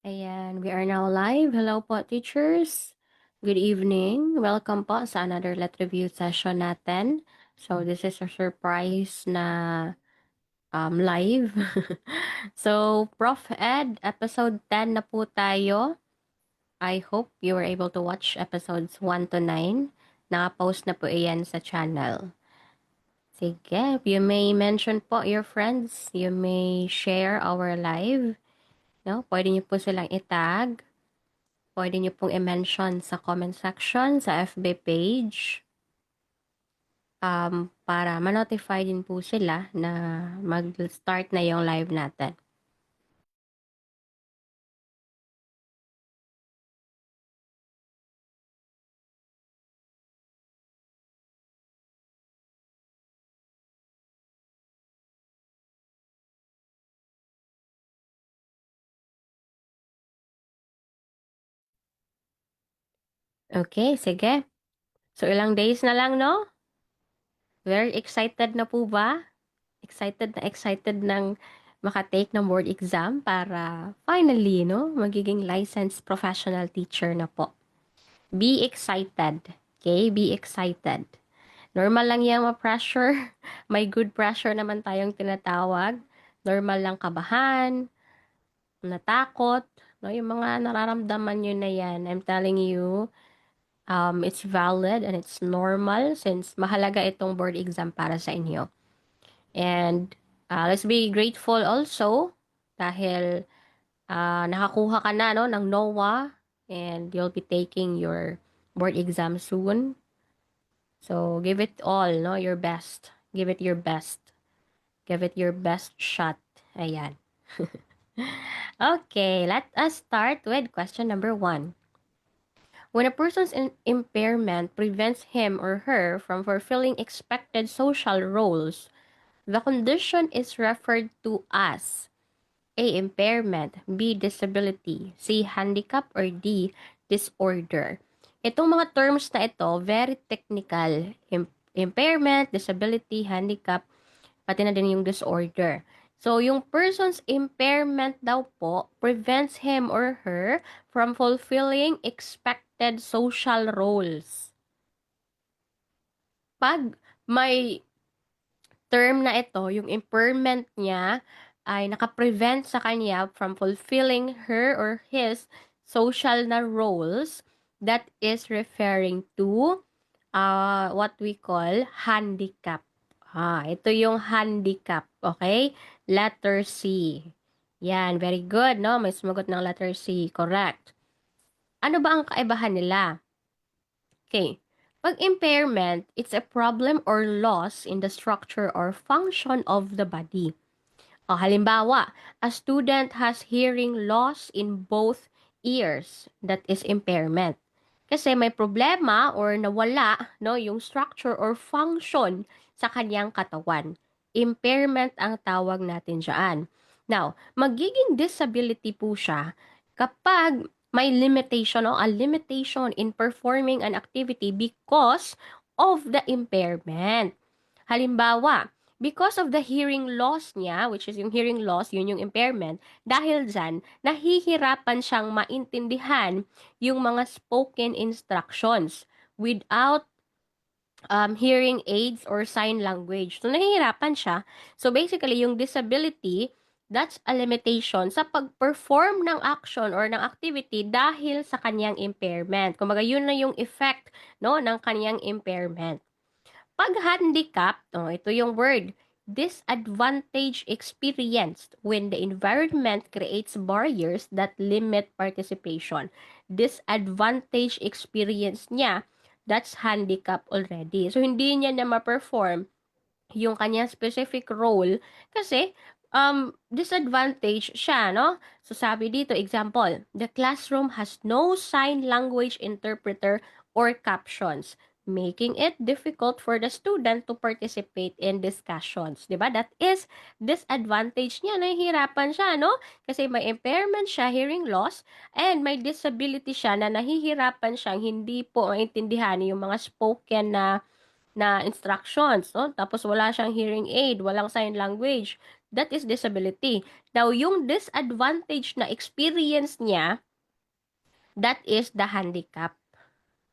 Ayan, we are now live. Hello po, teachers. Good evening. Welcome po sa another let review session natin. So, this is a surprise na live. So, Prof. Ed, episode 10 na po tayo. I hope you were able to watch episodes 1 to 9. Naka-post na po iyan sa channel. Sige, you may mention po your friends. You may share our live. No? Pwede niyo po silang itag. Pwede niyo pong i-mention sa comment section, sa FB page, para ma-notify din po sila na mag-start na yung live natin. Okay, sige. So, ilang days na lang, no? Very excited na po ba? Excited ng makatake ng board exam para finally, no, magiging licensed professional teacher na po. Be excited. Okay? Be excited. Normal lang yung ma-pressure. May good pressure naman tayong tinatawag. Normal lang kabahan, natakot, no? Yung mga nararamdaman nyo na yan. I'm telling you, it's valid and it's normal since mahalaga itong board exam para sa inyo. And let's be grateful also dahil nakakuha ka na, no, ng NOAA and you'll be taking your board exam soon. So, give it all, no? Your best. Give it your best. Give it your best shot. Ayan. Okay, let us start with question number 1. When a person's impairment prevents him or her from fulfilling expected social roles, the condition is referred to as A. Impairment, B. Disability, C. Handicap, or D. Disorder. Itong mga terms na ito, very technical. Impairment, disability, handicap, pati na din yung disorder. So, yung person's impairment daw po prevents him or her from fulfilling expected social roles. Pag may term na ito, yung impairment niya ay nakaprevent sa kanya from fulfilling her or his social na roles, that is referring to what we call handicap. Ito yung handicap, okay? Letter C. Yan, very good, no? May sumagot ng letter C, correct. Ano ba ang kaibahan nila? Okay. Pag impairment, it's a problem or loss in the structure or function of the body. Halimbawa, a student has hearing loss in both ears. That is impairment. Kasi may problema or nawala, no, yung structure or function sa kanyang katawan. Impairment ang tawag natin dyan. Now, magiging disability po siya kapag may limitation o a limitation in performing an activity because of the impairment. Halimbawa, because of the hearing loss niya, which is yung hearing loss, yun yung impairment, dahil dyan, nahihirapan siyang maintindihan yung mga spoken instructions without hearing aids or sign language. So, nahihirapan siya. So, basically, yung disability, that's a limitation sa pag-perform ng action or ng activity dahil sa kanyang impairment. Kumbaga, yun na yung effect, no, ng kanyang impairment. Pag handicap, ito yung word, disadvantage experienced when the environment creates barriers that limit participation. Disadvantage experience niya, that's handicap already. So, hindi niya na ma-perform yung kanyang specific role kasi disadvantage siya, no? So, sabi dito, example, the classroom has no sign language interpreter or captions, making it difficult for the student to participate in discussions. Diba? That is disadvantage niya. Nahihirapan siya, no? Kasi may impairment siya, hearing loss, and may disability siya na nahihirapan siyang hindi po maintindihan yung mga spoken na na instructions, no? Tapos wala siyang hearing aid, walang sign language. That is disability. Now, yung disadvantage na experience niya, that is the handicap.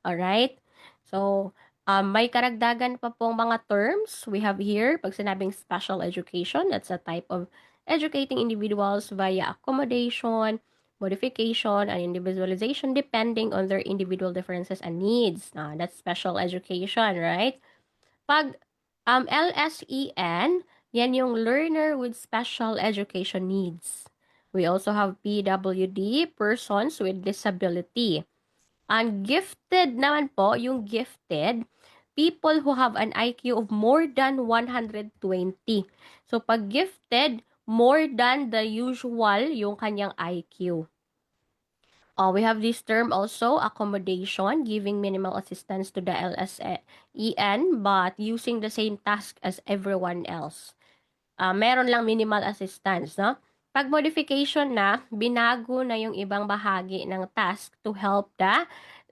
Alright? So, may karagdagan pa pong mga terms we have here. Pag sinabing special education, that's a type of educating individuals via accommodation, modification, and individualization depending on their individual differences and needs. That's special education, right? Pag LSEN, yan yung learner with special education needs. We also have PWD, persons with disability. Ang gifted naman po, yung gifted, people who have an IQ of more than 120. So, pag gifted, more than the usual yung kanyang IQ. We have this term also, accommodation, giving minimal assistance to the LSEN, but using the same task as everyone else. Meron lang minimal assistance, no? Pag modification na, binago na yung ibang bahagi ng task to help the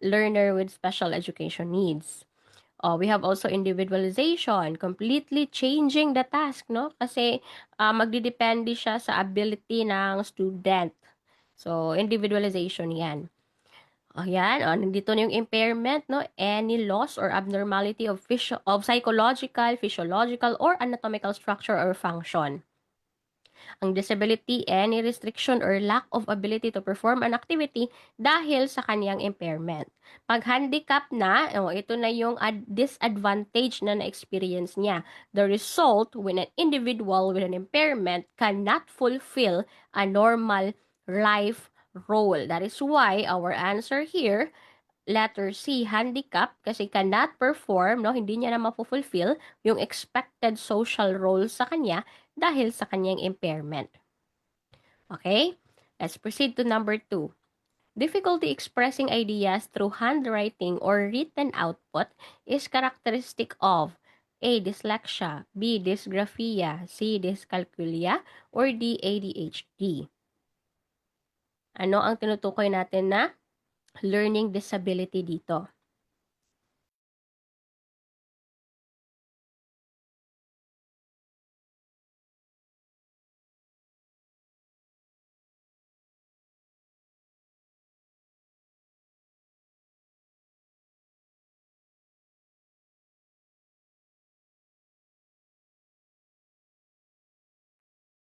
learner with special education needs. We have also individualization, completely changing the task, no? Kasi magdidepende siya sa ability ng student. So, individualization yan. Ayan, nandito na yung impairment, no? Any loss or abnormality of psychological, physiological, or anatomical structure or function. Ang disability, any restriction or lack of ability to perform an activity dahil sa kaniyang impairment. Pag handicap na, ito na yung disadvantage na na-experience niya. The result when an individual with an impairment cannot fulfill a normal life role. That is why our answer here, letter C, handicap, kasi cannot perform, no, hindi niya na mapufulfill yung expected social role sa kanya dahil sa kanyang impairment. Okay? Let's proceed to number 2. Difficulty expressing ideas through handwriting or written output is characteristic of A. Dyslexia, B. Dysgraphia, C. Dyscalculia, or D. ADHD. Ano ang tinutukoy natin na learning disability dito?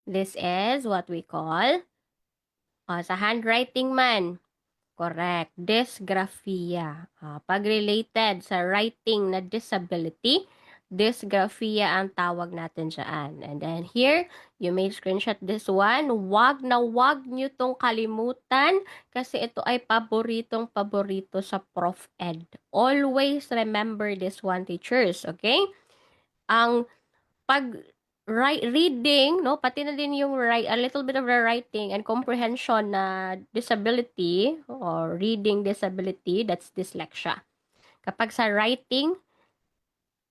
This is what we call, sa handwriting man, correct, dysgraphia. Pag related sa writing na disability, dysgraphia ang tawag natin dyan. And then here, you may screenshot this one. Wag na wag nyo tong kalimutan kasi ito ay paboritong-paborito sa Prof. Ed. Always remember this one, teachers, okay? Ang pag reading, no, pati na din yung a little bit of the writing and comprehension na disability or reading disability, that's dyslexia. Kapag sa writing,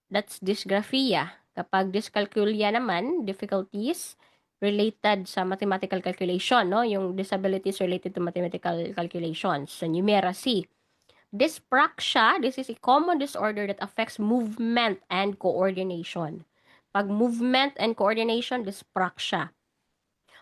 that's dysgraphia. Kapag dyscalculia naman, difficulties related sa mathematical calculation, no, yung disabilities related to mathematical calculations. So, numeracy. Dyspraxia, this is a common disorder that affects movement and coordination. Pag movement and coordination, dyspraxia.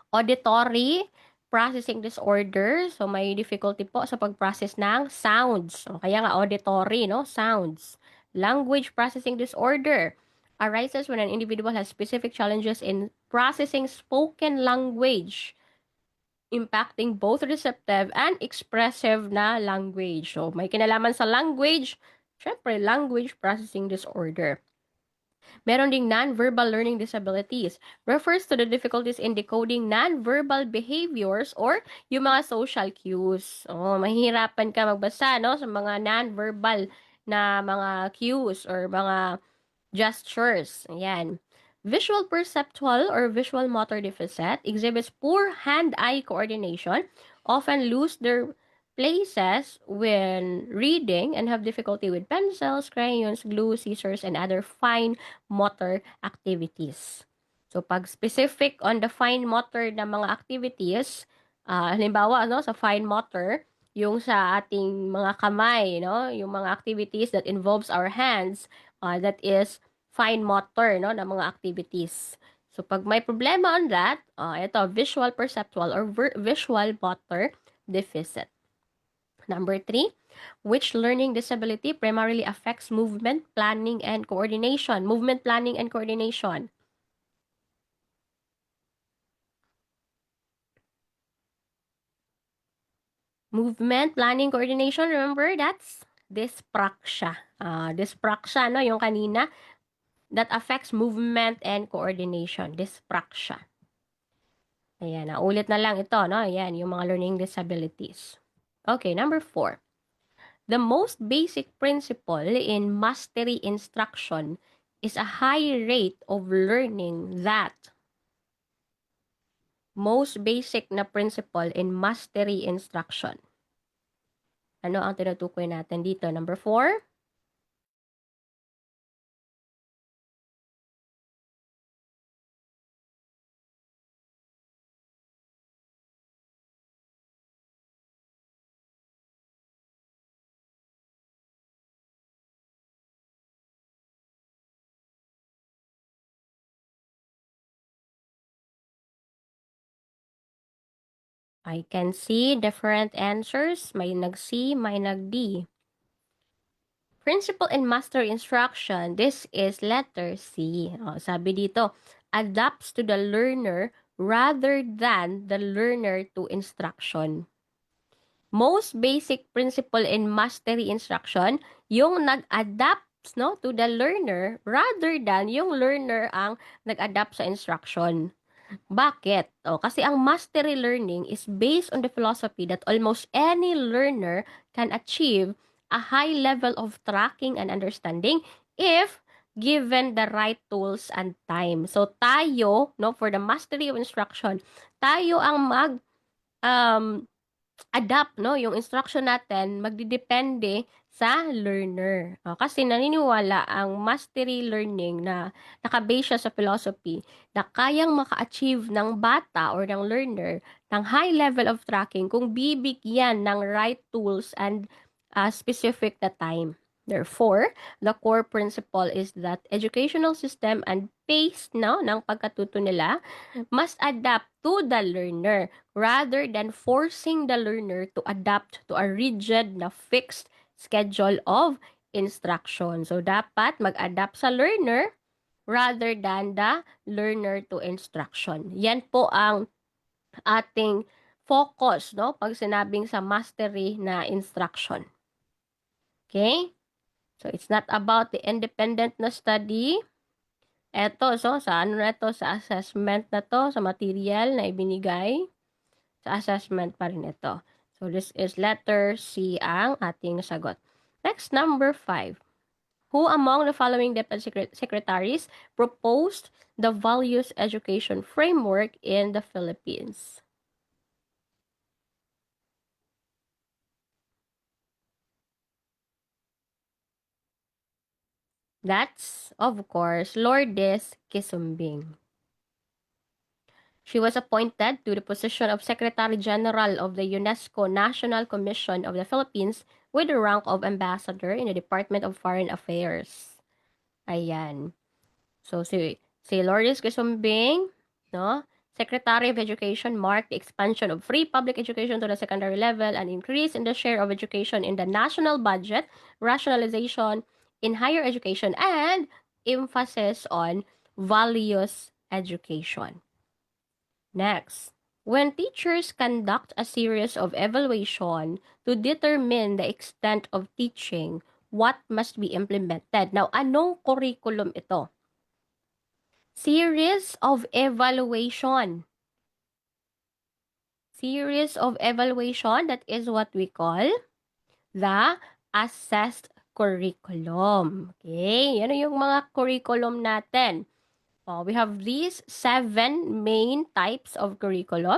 Auditory processing disorder. So, may difficulty po sa pag-process ng sounds. So, kaya nga auditory, no? Sounds. Language processing disorder arises when an individual has specific challenges in processing spoken language, impacting both receptive and expressive na language. So, may kinalaman sa language, syempre, language processing disorder. Meron ding non-verbal learning disabilities. Refers to the difficulties in decoding non-verbal behaviors or yung mga social cues. Mahihirapan ka magbasa, no, sa mga non-verbal na mga cues or mga gestures. Ayan. Visual perceptual or visual motor deficit exhibits poor hand-eye coordination, often lose their places when reading and have difficulty with pencils, crayons, glue, scissors, and other fine motor activities. So, pag specific on the fine motor na mga activities, halimbawa, ano, sa fine motor, yung sa ating mga kamay, no, yung mga activities that involves our hands, That is fine motor, no, na mga activities. So, pag may problema on that, ito, visual perceptual or visual motor deficit. Number 3, which learning disability primarily affects movement, planning, and coordination? Movement, planning, and coordination. Movement, planning, coordination, remember, that's dyspraxia. Dyspraxia, no, yung kanina, that affects movement and coordination. Dyspraxia. Ayan, ulit na lang ito, no? Ayan, yung mga learning disabilities. Okay, number 4. The most basic principle in mastery instruction is a high rate of learning that. Most basic na principle in mastery instruction. Ano ang tinutukoy natin dito? Number 4. I can see different answers. May nag-C, may nag-D. Principle in master instruction, this is letter C. Sabi dito, adapts to the learner rather than the learner to instruction. Most basic principle in mastery instruction, yung nag-adapt, no, to the learner rather than yung learner ang nag-adapt sa instruction. Bakit? Kasi ang mastery learning is based on the philosophy that almost any learner can achieve a high level of tracking and understanding if given the right tools and time. So tayo, no, for the mastery of instruction, tayo ang um, adapt, no, yung instruction natin magdidepende sa learner. Kasi naniniwala ang mastery learning na nakabase siya sa philosophy na kayang maka-achieve ng bata or ng learner ng high level of tracking kung bibigyan ng right tools and specific na time. Therefore, the core principle is that educational system and pace, no, ng pagkatuto nila must adapt to the learner rather than forcing the learner to adapt to a rigid na fixed schedule of instruction. So, dapat mag-adapt sa learner rather than the learner to instruction. Yan po ang ating focus, no, pag sinabing sa mastery na instruction. Okay? So, it's not about the independent na study. Eto, so, sa ano na to, sa assessment na to, sa material na ibinigay, sa assessment pa rin ito. So, this is letter C ang ating sagot. Next, number 5. Who among the following DepEd secretaries proposed the values education framework in the Philippines? That's, of course, Lourdes Quisumbing. She was appointed to the position of Secretary General of the UNESCO National Commission of the Philippines with the rank of Ambassador in the Department of Foreign Affairs. Ayan. So, si Lourdes Quisumbing, no? Secretary of Education marked the expansion of free public education to the secondary level, an increase in the share of education in the national budget, rationalization in higher education, and emphasis on values education. Next, when teachers conduct a series of evaluation to determine the extent of teaching, what must be implemented? Now, anong curriculum ito? Series of evaluation. Series of evaluation, that is what we call the assessed curriculum. Okay, yan yung mga curriculum natin. We have these 7 main types of curriculum.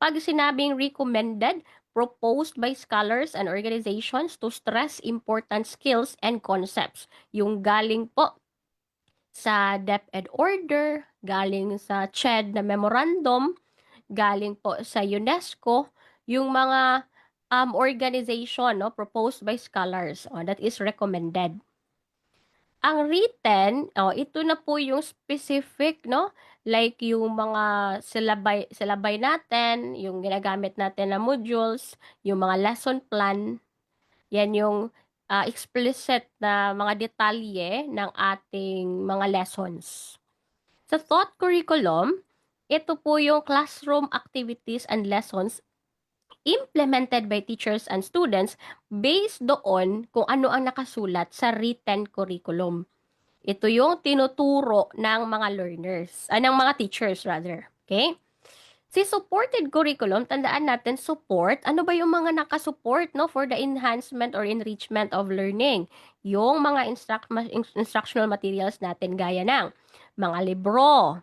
Pag sinabing recommended, proposed by scholars and organizations to stress important skills and concepts. Yung galing po sa DepEd order, galing sa CHED na memorandum, galing po sa UNESCO, yung mga organization, no, proposed by scholars, that is recommended. Ang written, ito na po yung specific, no? Like yung mga silabay natin, yung ginagamit natin na modules, yung mga lesson plan, yan yung explicit na mga detalye ng ating mga lessons. Sa thought curriculum, ito po yung classroom activities and lessons implemented by teachers and students based doon kung ano ang nakasulat sa written curriculum. Ito yung tinuturo ng mga learners, ng mga teachers rather. Okay? Si supported curriculum, tandaan natin support, ano ba yung mga nakasupport no for the enhancement or enrichment of learning? Yung mga instructional materials natin gaya ng mga libro,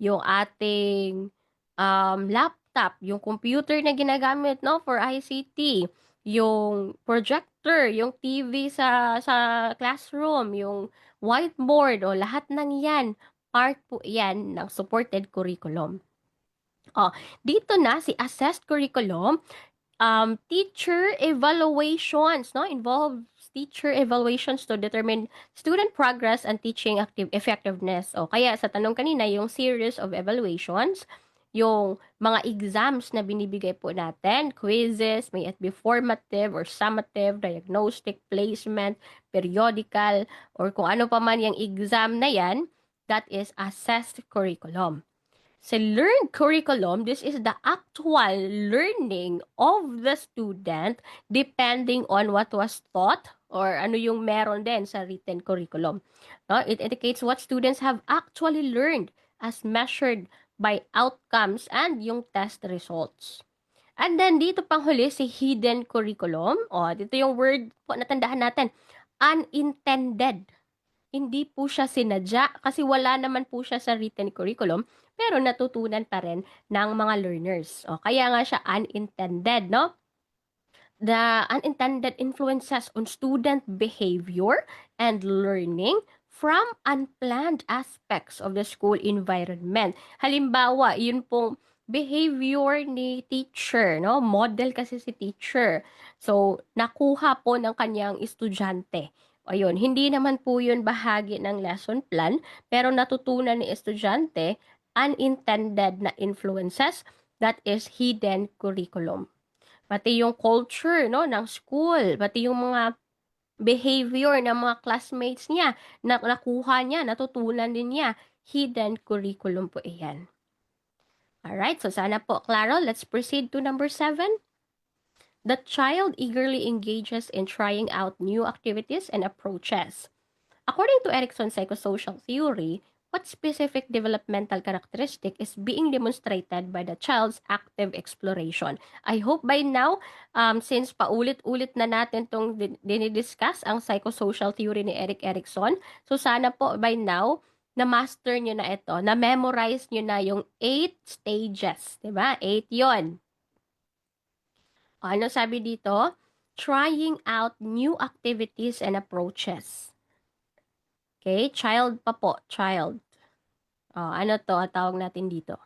yung ating laptop, yung computer na ginagamit no for ICT, yung projector, yung TV sa classroom, yung whiteboard o lahat ng yan, part po yan ng supported curriculum. Dito na si assessed curriculum, teacher evaluations, no? Involves teacher evaluations to determine student progress and teaching effectiveness. Kaya sa tanong kanina, yung series of evaluations, yung mga exams na binibigay po natin, quizzes, may it be formative or summative, diagnostic, placement, periodical, or kung ano pa man yung exam na yan, that is assessed curriculum. Sa learned curriculum, this is the actual learning of the student depending on what was taught or ano yung meron din sa written curriculum. No? It indicates what students have actually learned as measured by outcomes and yung test results. And then dito pang huli si hidden curriculum. Dito yung word po natandaan natin. Unintended. Hindi po siya sinadya kasi wala naman po siya sa written curriculum pero natutunan pa rin ng mga learners. Kaya nga siya unintended, no? The unintended influences on student behavior and learning from unplanned aspects of the school environment. Halimbawa, yun pong behavior ni teacher, no? Model kasi si teacher. So, nakuha po ng kanyang estudyante. Ayun, hindi naman po yun bahagi ng lesson plan, pero natutunan ni estudyante unintended na influences, that is hidden curriculum. Pati yung culture, no, ng school, pati yung mga behavior ng mga classmates niya, na nakuha niya, natutunan din niya, hidden curriculum po iyan. Alright, so sana po, klaro. Let's proceed to number 7. The child eagerly engages in trying out new activities and approaches. According to Erickson's psychosocial theory, what specific developmental characteristic is being demonstrated by the child's active exploration? I hope by now, since paulit-ulit na natin itong dinidiscuss ang psychosocial theory ni Erik Erikson, so sana po by now, na-master nyo na ito, na-memorize nyo na yung 8 stages. Diba? 8 yon. Ano sabi dito? Trying out new activities and approaches. Okay, child pa po, child. Ano to, tawag natin dito?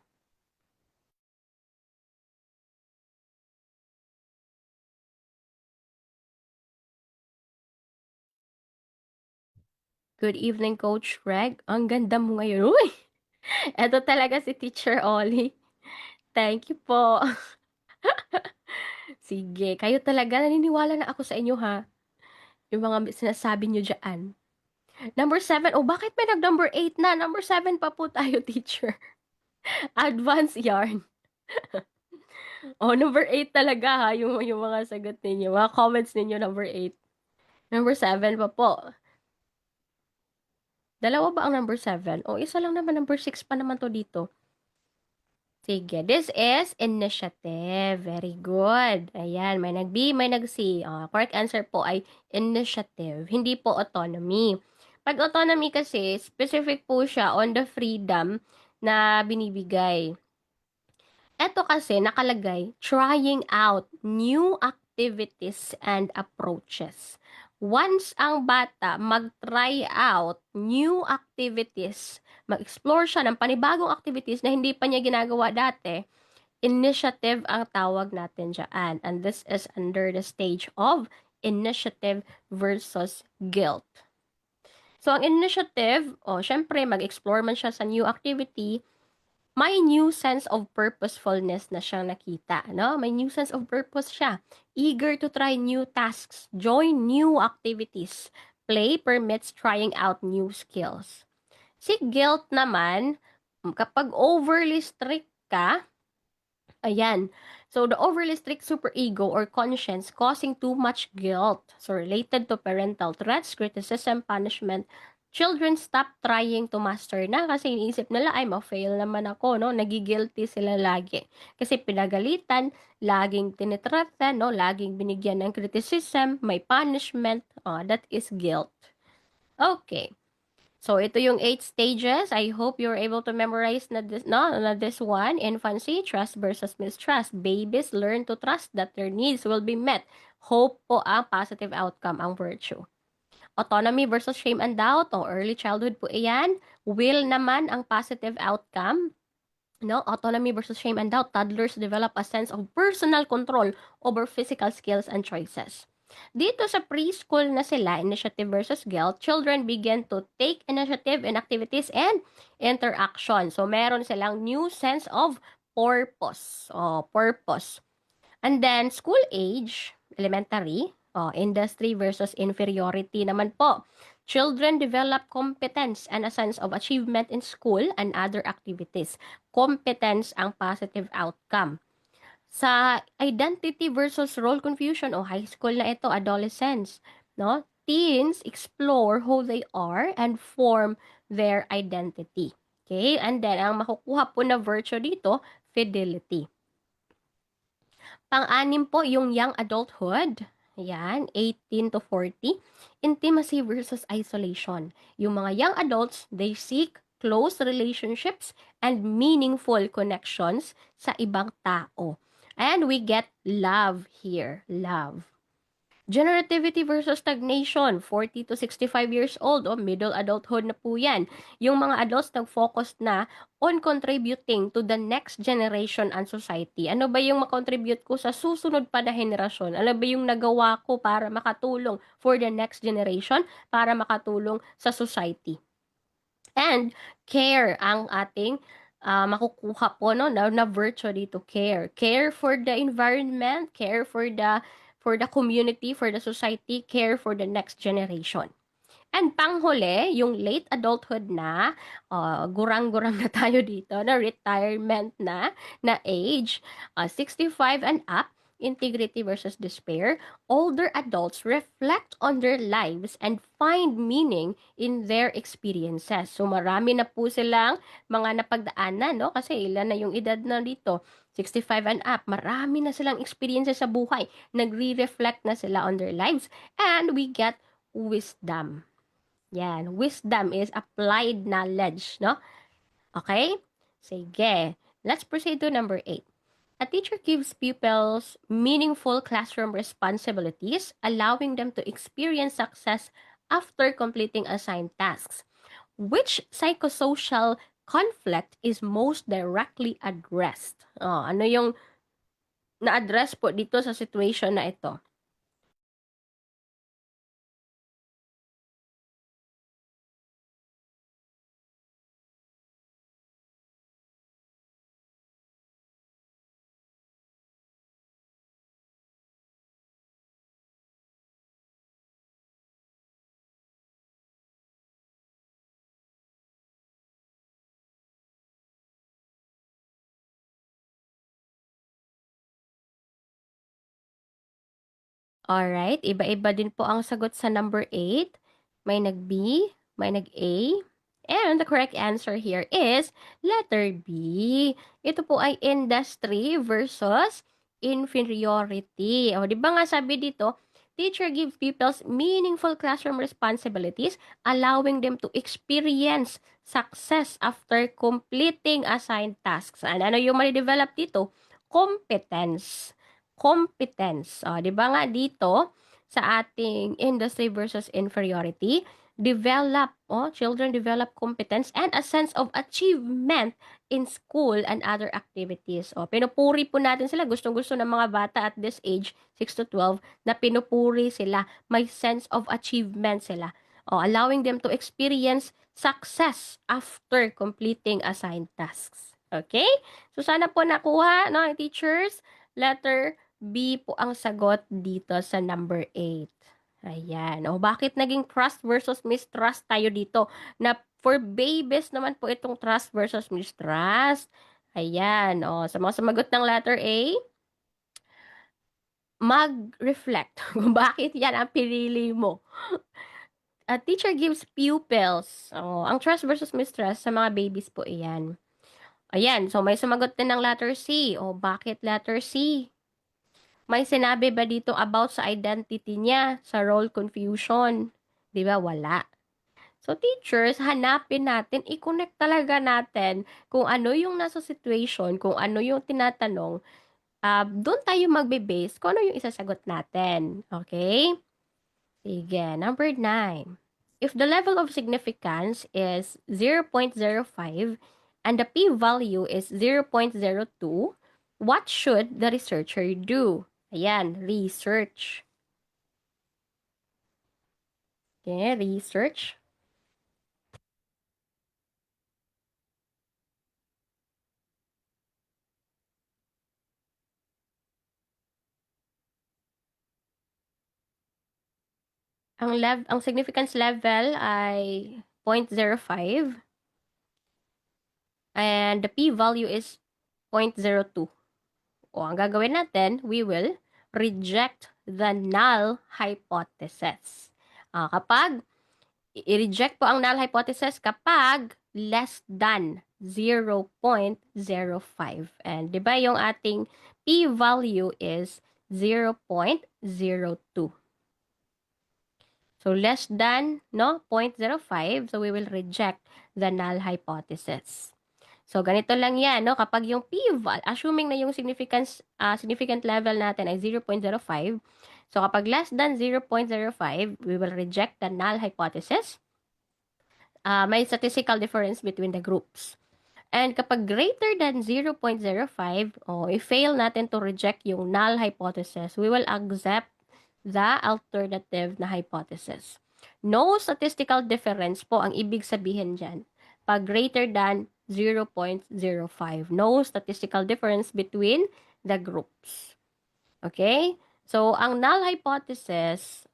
Good evening, Coach Greg. Ang ganda mo ngayon. Uy! Eto talaga si Teacher Ollie. Thank you po. Sige, kayo talaga, naniniwala na ako sa inyo ha. Yung mga sinasabi nyo dyan. Number 7, bakit may nag-number 8 na? Number 7 pa po tayo, teacher. Advanced yarn. Number 8 talaga ha, yung mga sagot ninyo, mga comments ninyo, number 8. Number 7 pa po. Dalawa ba ang number 7? Isa lang naman, number 6 pa naman to dito. Sige, this is initiative. Very good. Ayan, may nag-B, may nag-C. Correct answer po ay initiative, hindi po autonomy. Pag autonomy kasi, specific po siya on the freedom na binibigay. Eto kasi nakalagay, trying out new activities and approaches. Once ang bata mag-try out new activities, mag-explore siya ng panibagong activities na hindi pa niya ginagawa dati, initiative ang tawag natin dyan. And this is under the stage of initiative versus guilt. So, ang initiative, syempre, mag-explore man siya sa new activity, may new sense of purposefulness na siyang nakita, no? May new sense of purpose siya. Eager to try new tasks, join new activities. Play permits trying out new skills. Si guilt naman, kapag overly strict ka, ayan. So, the overly strict superego or conscience causing too much guilt. So, related to parental threats, criticism, punishment, children stop trying to master na kasi iniisip nila, ay, ma-fail naman ako, no? Nagigilty sila lagi. Kasi pinagalitan, laging tinitratan, no? Laging binigyan ng criticism, may punishment, that is guilt. Okay. So, ito yung 8 stages. I hope you're able to memorize na this, no, na this one. Infancy, trust versus mistrust. Babies learn to trust that their needs will be met. Hope po ang positive outcome, ang virtue. Autonomy versus shame and doubt. Early childhood po iyan. Will naman ang positive outcome. No, autonomy versus shame and doubt. Toddlers develop a sense of personal control over physical skills and choices. Dito sa preschool na sila, initiative versus guilt, children begin to take initiative in activities and interaction. So, meron silang new sense of purpose. Purpose. And then, school age, elementary, industry versus inferiority naman po. Children develop competence and a sense of achievement in school and other activities. Competence ang positive outcome. Sa identity versus role confusion, high school na ito, adolescence, no? Teens explore who they are and form their identity. Okay? And then, ang makukuha po na virtue dito, fidelity. Pang-anim po yung young adulthood. Ayan, 18 to 40. Intimacy versus isolation. Yung mga young adults, they seek close relationships and meaningful connections sa ibang tao. And we get love here. Love. Generativity versus stagnation, 40 to 65 years old, middle adulthood na po yan. Yung mga adults nag-focus na on contributing to the next generation and society. Ano ba yung makontribute ko sa susunod pa na henerasyon? Ano ba yung nagawa ko para makatulong for the next generation, para makatulong sa society? And care ang ating makukuha po, no, na virtue dito, care. Care for the environment, care for the community, for the society, care for the next generation. And panghuli, yung late adulthood na, gurang-gurang na tayo dito, na retirement na age, 65 and up, integrity versus despair. Older adults reflect on their lives and find meaning in their experiences. So marami na po silang mga napagdaanan, no? Kasi ilan na yung edad na dito, 65 and up, marami na silang experiences sa buhay. Nagre-reflect na sila on their lives and we get wisdom. Yan, wisdom is applied knowledge, no? Okay? Sige. Let's proceed to number 8. A teacher gives pupils meaningful classroom responsibilities, allowing them to experience success after completing assigned tasks. Which psychosocial conflict is most directly addressed? Ano yung na-address po dito sa situation na ito? Alright, iba-iba din po ang sagot sa number 8. May nag-B, may nag-A. And the correct answer here is letter B. Ito po ay industry versus inferiority. O, di ba nga sabi dito, teacher gives pupils meaningful classroom responsibilities, allowing them to experience success after completing assigned tasks. Ano yung ma-develop dito? Competence. Competence. O, di ba nga dito, sa ating industry versus inferiority, children develop competence and a sense of achievement in school and other activities. Pinupuri po natin sila. Gustong-gusto ng mga bata at this age, 6 to 12, na pinupuri sila. May sense of achievement sila. allowing them to experience success after completing assigned tasks. Okay? So, sana po nakuha, no, teachers? Letter B po ang sagot dito sa number 8. Ayan. O, bakit naging trust versus mistrust tayo dito? Na for babies naman po itong trust versus mistrust. Ayan. O, sa mga sumagot ng letter A, mag-reflect kung bakit yan ang pinili mo. A teacher gives pupils. Oh, ang trust versus mistrust sa mga babies po iyan. Ayan, so may sumagot din ng letter C. O, bakit letter C? May sinabi ba dito about sa identity niya, sa role confusion? Di ba? Wala. So, teachers, hanapin natin, i-connect talaga natin kung ano yung nasa situation, kung ano yung tinatanong, doon tayo magbe-base kung ano yung isasagot natin. Okay? Sige, number 9. If the level of significance is 0.05 and the p-value is 0.02, what should the researcher do? Ayan, research. Okay, research. Ang significance level ay 0.05 and the p-value is 0.02. O, ang gagawin natin, we will reject the null hypothesis. Kapag i-reject po ang null hypothesis kapag less than 0.05. And 'di ba yung ating p-value is 0.02. So less than, no, 0.05, so we will reject the null hypothesis. So ganito lang 'yan, no, kapag yung p-value, assuming na yung significant level natin ay 0.05, so kapag less than 0.05, we will reject the null hypothesis. May statistical difference between the groups. And kapag greater than 0.05, i-fail natin to reject yung null hypothesis, we will accept the alternative na hypothesis. No statistical difference po ang ibig sabihin dyan. Pag greater than 0.05, no statistical difference between the groups. Okay? So, ang null hypothesis,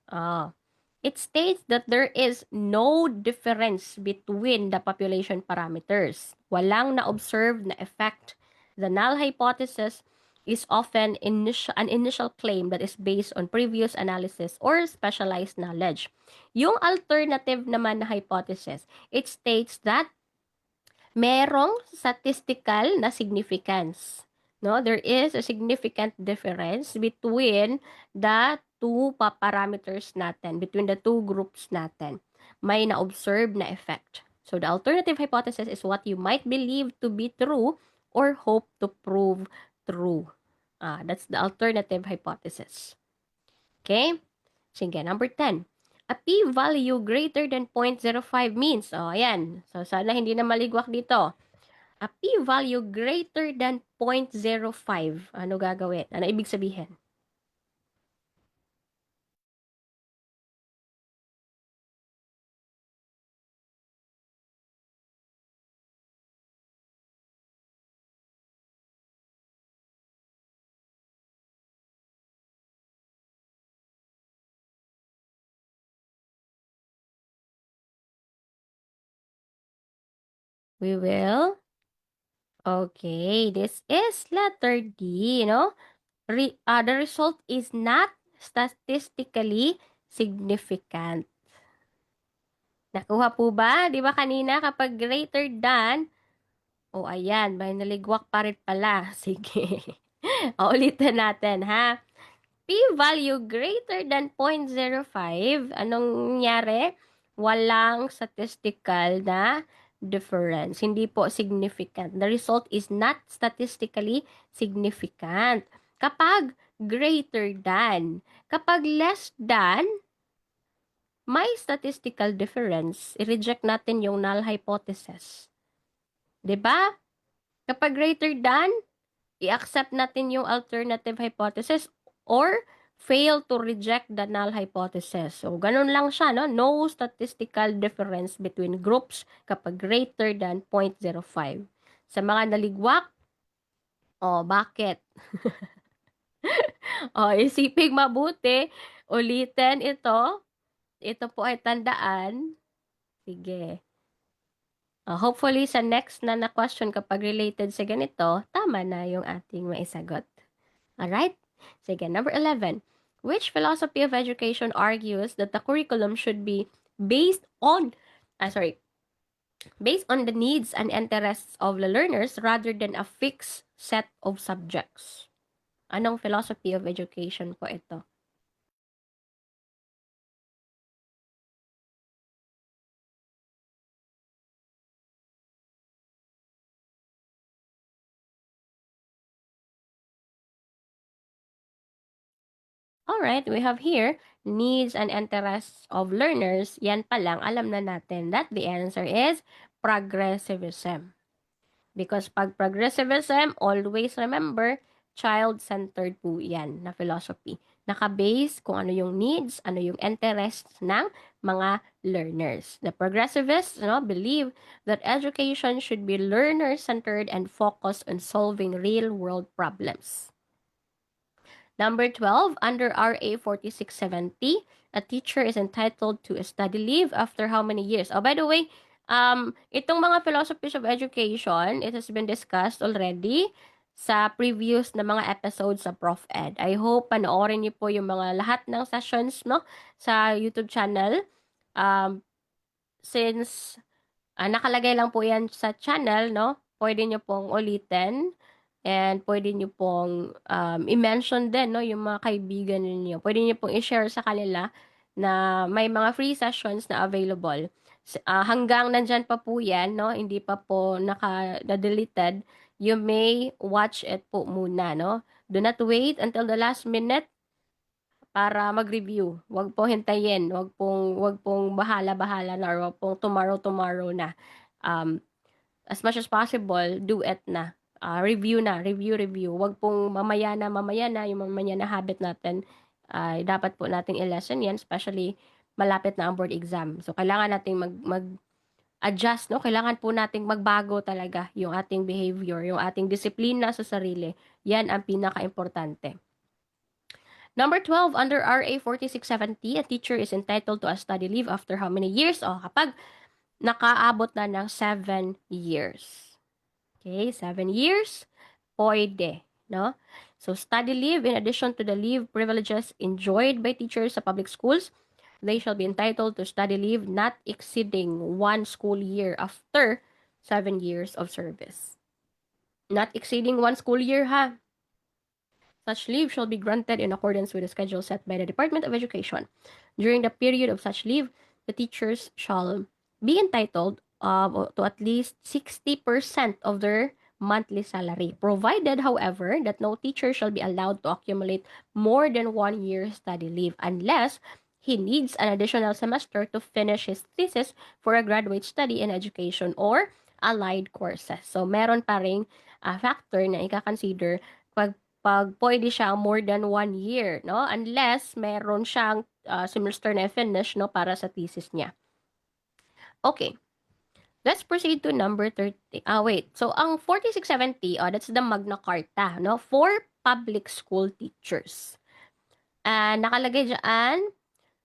it states that there is no difference between the population parameters. Walang na-observed na effect. The null hypothesis is often an initial claim that is based on previous analysis or specialized knowledge. Yung alternative naman na hypothesis, it states that merong statistical na significance. No, there is a significant difference between the two parameters natin, between the two groups natin. May na-observe na effect. So the alternative hypothesis is what you might believe to be true or hope to prove true. That's the alternative hypothesis. Okay? Sige, number 10. A p-value greater than 0.05 means, ayan. So, sana hindi na maligwak dito. A p-value greater than 0.05. Ano gagawin? Ano ibig sabihin? We will. Okay, this is letter D, no? The result is not statistically significant. Nakuha po ba? Di ba kanina kapag greater than, ayan, may naligwak pa rin pala. Sige. Ulitin natin, ha? P-value greater than 0.05, anong nangyari? Walang statistical na difference. Hindi po significant. The result is not statistically significant. Kapag greater than, kapag less than, may statistical difference. I-reject natin yung null hypothesis. 'Di ba? Kapag greater than, i-accept natin yung alternative hypothesis or fail to reject the null hypothesis. So, ganun lang siya, no? No statistical difference between groups kapag greater than 0.05. Sa mga naligwak, bakit? Isiping mabuti, ulitin ito. Ito po ay tandaan. Sige. Hopefully, sa next na question kapag related sa ganito, tama na yung ating maisagot. Alright? Sige, number 11. Which philosophy of education argues that the curriculum should be based on, based on the needs and interests of the learners rather than a fixed set of subjects? Anong philosophy of education po ito? Alright, we have here needs and interests of learners. Yan pa lang, alam na natin that the answer is progressivism. Because pag progressivism, always remember, child-centered po yan na philosophy. Naka-base kung ano yung needs, ano yung interests ng mga learners. The progressivists believe that education should be learner-centered and focused on solving real-world problems. Number 12, under RA 4670, a teacher is entitled to a study leave after how many years? Oh, by the way, itong mga philosophies of education, it has been discussed already sa previous na mga episodes sa Prof. Ed. I hope panoorin niyo po yung mga lahat ng sessions sa YouTube channel. Since nakalagay lang po yan sa channel, pwede niyo pong ulitin. And pwede niyo pong i-mention din yung mga kaibigan niyo. Pwede niyo pong i-share sa kanila na may mga free sessions na available. Hanggang nandyan pa po yan, hindi pa po naka-deleted, you may watch it po muna, Do not wait until the last minute para mag-review. Huwag po hintayin, huwag pong bahala-bahala na or huwag pong tomorrow na. As much as possible, do it na. Review na, review. Huwag pong mamaya na, yung mamaya na habit natin, dapat po nating i-lesson yan, especially malapit na ang board exam. So, kailangan nating mag-adjust, Kailangan po nating magbago talaga yung ating behavior, yung ating disiplina sa sarili. Yan ang pinaka-importante. Number 12, under RA 4670, a teacher is entitled to a study leave after how many years? Kapag nakaabot na ng 7 years. Okay, 7 years, pwede, So, study leave, in addition to the leave privileges enjoyed by teachers sa public schools, they shall be entitled to study leave not exceeding 1 school year after 7 years of service. Not exceeding 1 school year, ha? Such leave shall be granted in accordance with the schedule set by the Department of Education. During the period of such leave, the teachers shall be entitled to at least 60% of their monthly salary, provided, however, that no teacher shall be allowed to accumulate more than 1 year study leave unless he needs an additional semester to finish his thesis for a graduate study in education or allied courses. So, meron pa ring factor na ika-consider pag pwede siya more than 1 year, Unless meron siyang semester na finish, para sa thesis niya. Okay. Let's proceed to number 30. So, ang 4670, that's the Magna Carta, for public school teachers. Nakalagay dyan,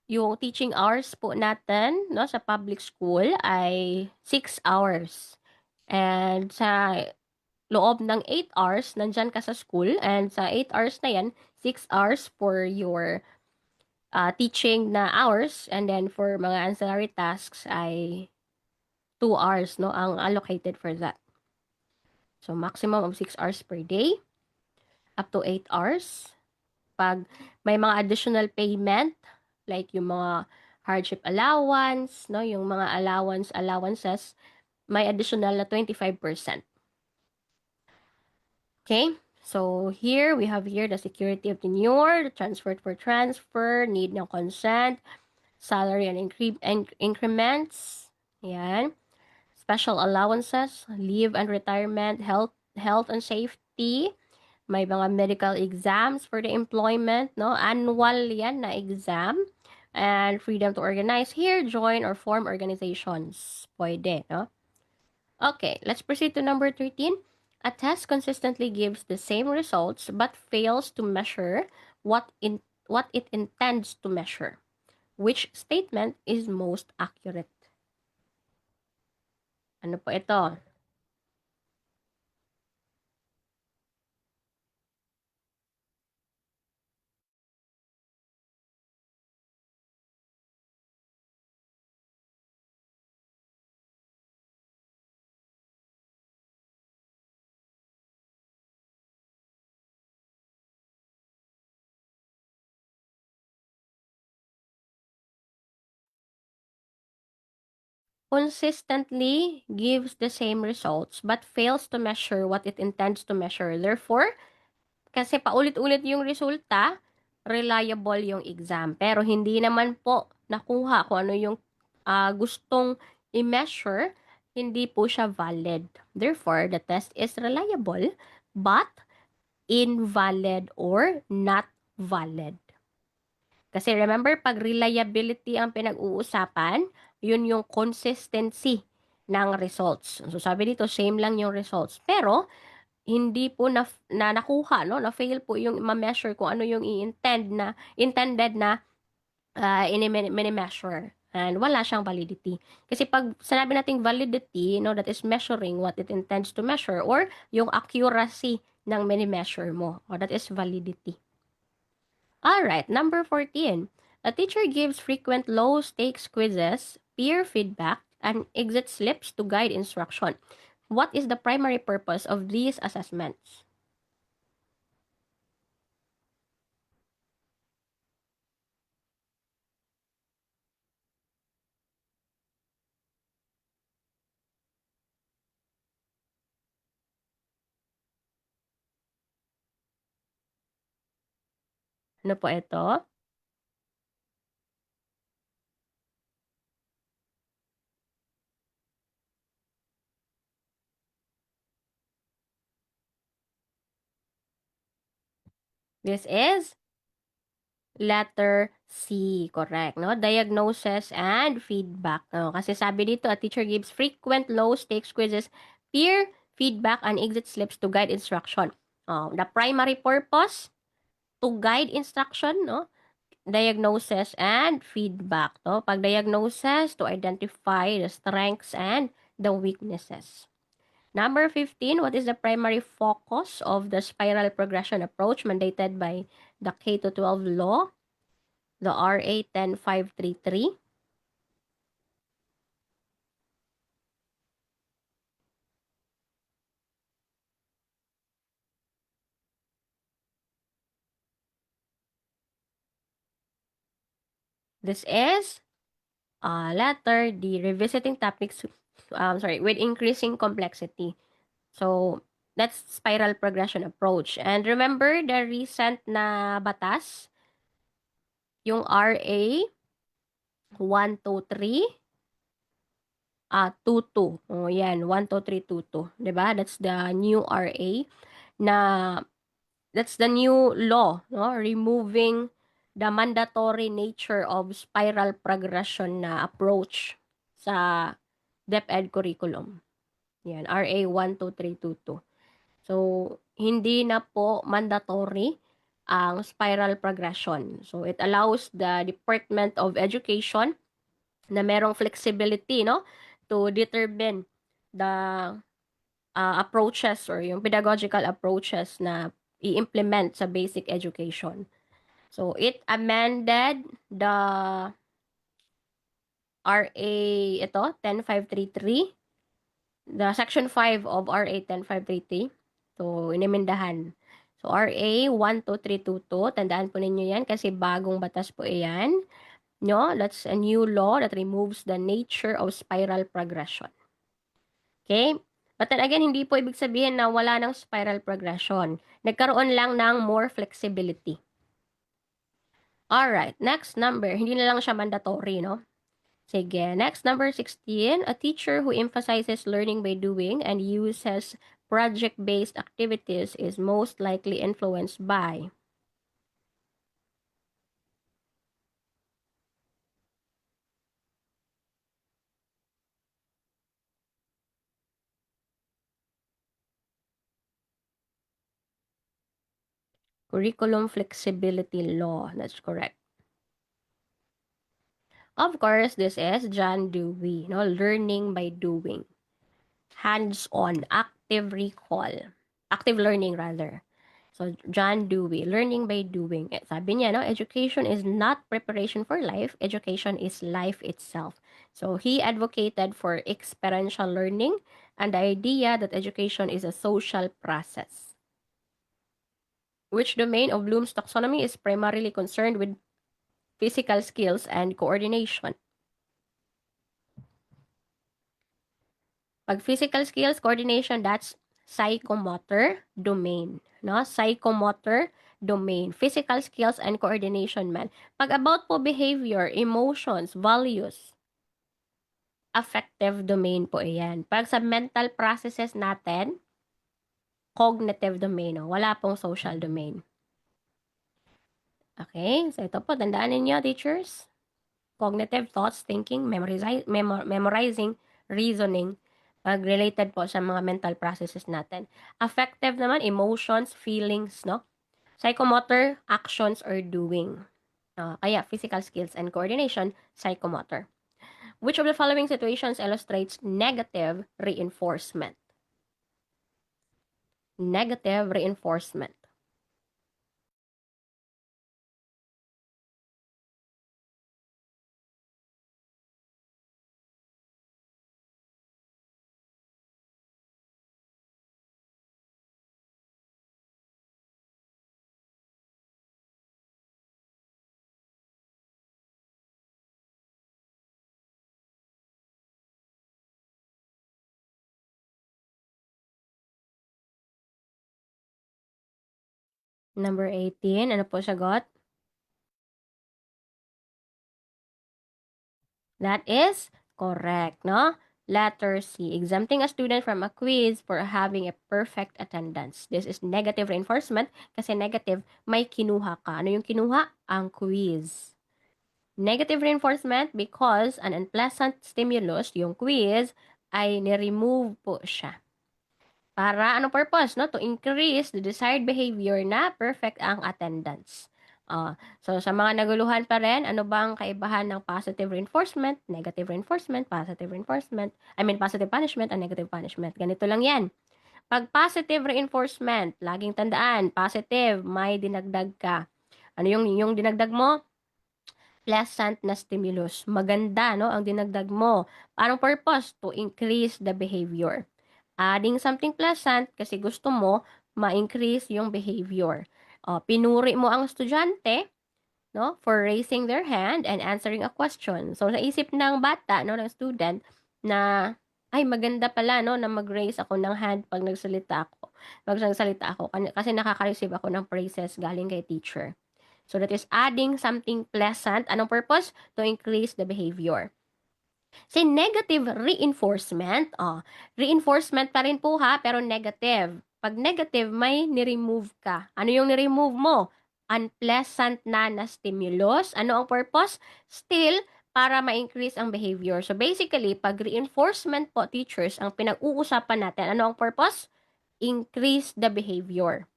yung teaching hours po natin, sa public school ay 6 hours. And sa loob ng 8 hours, nandyan ka sa school. And sa 8 hours na yan, 6 hours for your teaching na hours. And then for mga ancillary tasks ay 2 hours, ang allocated for that. So, maximum of 6 hours per day, up to 8 hours. Pag may mga additional payment, like yung mga hardship allowance, yung mga allowances, may additional na 25%. Okay? So, here, we have here the security of tenure, the transfer for transfer, need ng consent, salary and increments, yan. Special allowances, leave and retirement, health and safety, may mga medical exams for the employment, no? Annual yan na exam. And freedom to organize here, join, or form organizations. Pwede, no? Okay, let's proceed to number 13. A test consistently gives the same results but fails to measure what it intends to measure. Which statement is most accurate? Ano po ito? Consistently gives the same results but fails to measure what it intends to measure. Therefore, kasi paulit-ulit yung resulta, reliable yung exam. Pero hindi naman po nakuha kung ano yung gustong i-measure, hindi po siya valid. Therefore, the test is reliable but invalid or not valid. Kasi remember, pag reliability ang pinag-uusapan, yun yung consistency ng results. So sabi dito, same lang yung results. Pero, hindi po nakuha, no? Na-fail po yung ma-measure kung ano yung intended na mini-measure. And wala siyang validity. Kasi pag sinabi nating validity, no, that is measuring what it intends to measure or yung accuracy ng mini-measure mo. Or that is validity. Alright, number 14. A teacher gives frequent low-stakes quizzes, peer feedback, and exit slips to guide instruction. What is the primary purpose of these assessments? Ano po ito? This is letter C, correct, no? Diagnosis and feedback. No? Kasi sabi dito, a teacher gives frequent low-stakes quizzes, peer feedback, and exit slips to guide instruction. The primary purpose, to guide instruction, no? Diagnosis and feedback. No? Pag diagnosis, to identify the strengths and the weaknesses. Number 15, what is the primary focus of the spiral progression approach mandated by the K-12 law, the RA 10533? This is letter D, revisiting topics with increasing complexity. So, that's spiral progression approach. And remember the recent na batas, yung RA 123 22. Oh, yan, 12322, 'di ba? That's the new RA na that's the new law, no? Removing the mandatory nature of spiral progression na approach sa DepEd curriculum. Yan, RA 12322. So, hindi na po mandatory ang spiral progression. So, it allows the Department of Education na merong flexibility, no, to determine the approaches or yung pedagogical approaches na i-implement sa basic education. So, it amended the RA, ito, 10533, the Section 5 of RA 10533. So, inimendahan. So, RA 12322, tandaan po ninyo yan kasi bagong batas po iyan. No, that's a new law that removes the nature of spiral progression. Okay? But then again, hindi po ibig sabihin na wala ng spiral progression. Nagkaroon lang ng more flexibility. Alright, next number. Hindi na lang siya mandatory, no? Sige, next, number 16, a teacher who emphasizes learning by doing and uses project-based activities is most likely influenced by curriculum flexibility law. That's correct. Of course, this is John Dewey, no? Learning by doing. Hands-on, active recall. Active learning, rather. So, John Dewey, learning by doing. Sabi niya, no, education is not preparation for life. Education is life itself. So, he advocated for experiential learning and the idea that education is a social process. Which domain of Bloom's taxonomy is primarily concerned with physical skills and coordination? Pag physical skills, coordination, that's psychomotor domain. No? Psychomotor domain. Physical skills and coordination man. Pag about po behavior, emotions, values, affective domain po iyan. Pag sa mental processes natin, cognitive domain. No? Wala pong social domain. Okay? So ito po, tandaan ninyo, teachers. Cognitive, thoughts, thinking, memorizing, reasoning, related po sa mga mental processes natin. Affective naman, emotions, feelings, no? Psychomotor, actions or doing. Kaya physical skills and coordination, psychomotor. Which of the following situations illustrates negative reinforcement? Negative reinforcement. Number 18, ano po sagot? That is correct, no? Letter C, exempting a student from a quiz for having a perfect attendance. This is negative reinforcement kasi negative, may kinuha ka. Ano yung kinuha? Ang quiz. Negative reinforcement because an unpleasant stimulus, yung quiz, ay ni-remove po siya. Para ano purpose, no? To increase the desired behavior na perfect ang attendance. So sa mga naguluhan pa rin, ano bang kaibahan ng positive reinforcement, negative reinforcement, positive reinforcement, positive punishment and negative punishment? Ganito lang yan. Pag positive reinforcement, laging tandaan, positive, may dinagdag ka. Ano yung dinagdag mo? Pleasant na stimulus. Maganda, no? Ang dinagdag mo. Anong purpose? To increase the behavior. Adding something pleasant kasi gusto mo ma-increase yung behavior. Pinuri mo ang estudyante, no, for raising their hand and answering a question. So, naisip ng bata, no, ng student, na, ay, maganda pala, no, na mag-raise ako ng hand pag nagsalita ako. Kasi nakaka-receive ako ng praises galing kay teacher. So, that is adding something pleasant. Anong purpose? To increase the behavior. Si negative reinforcement, reinforcement pa rin po ha, pero negative. Pag negative, may ni-remove ka. Ano yung ni-remove mo? Unpleasant na stimulus. Ano ang purpose? Still, para ma-increase ang behavior. So basically, pag reinforcement po, teachers, ang pinag-uusapan natin, ano ang purpose? Increase the behavior.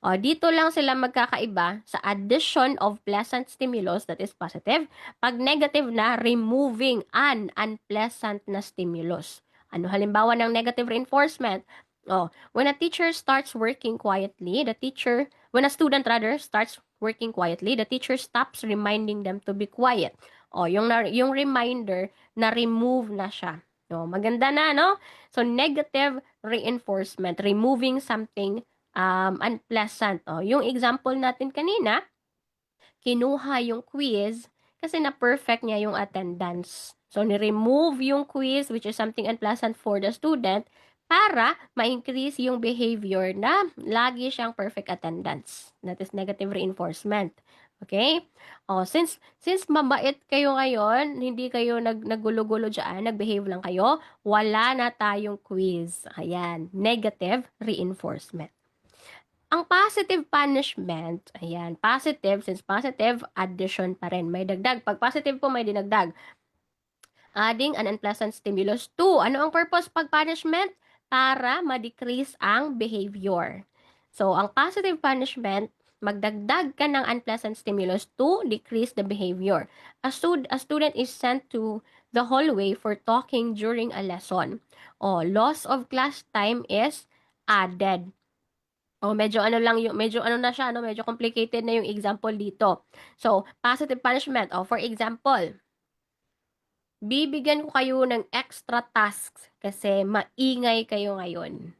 Dito lang sila magkakaiba sa addition of pleasant stimulus, that is positive. Pag negative na, removing an unpleasant na stimulus. Ano halimbawa ng negative reinforcement? When a teacher starts working quietly, when a student rather starts working quietly, the teacher stops reminding them to be quiet. Yung reminder na remove na siya. Maganda na, no? So, negative reinforcement, removing something unpleasant. Yung example natin kanina, kinuha yung quiz kasi na-perfect niya yung attendance. So, ni-remove yung quiz, which is something unpleasant for the student, para ma-increase yung behavior na lagi siyang perfect attendance. That is negative reinforcement. Okay? Since mabait kayo ngayon, hindi kayo nagulo-gulo diyan, nag-behave lang kayo, wala na tayong quiz. Ayan, negative reinforcement. Ang positive punishment, ayan, positive, since positive, addition pa rin. May dagdag. Pag positive po, may dinagdag. Adding an unpleasant stimulus to. Ano ang purpose pag punishment? Para ma-decrease ang behavior. So, ang positive punishment, magdagdag ka ng unpleasant stimulus to decrease the behavior. A student is sent to the hallway for talking during a lesson. Loss of class time is added. Medyo ano lang yung, medyo ano na siya, no? Medyo complicated na yung example dito. So, positive punishment. For example, bibigyan ko kayo ng extra tasks kasi maingay kayo ngayon.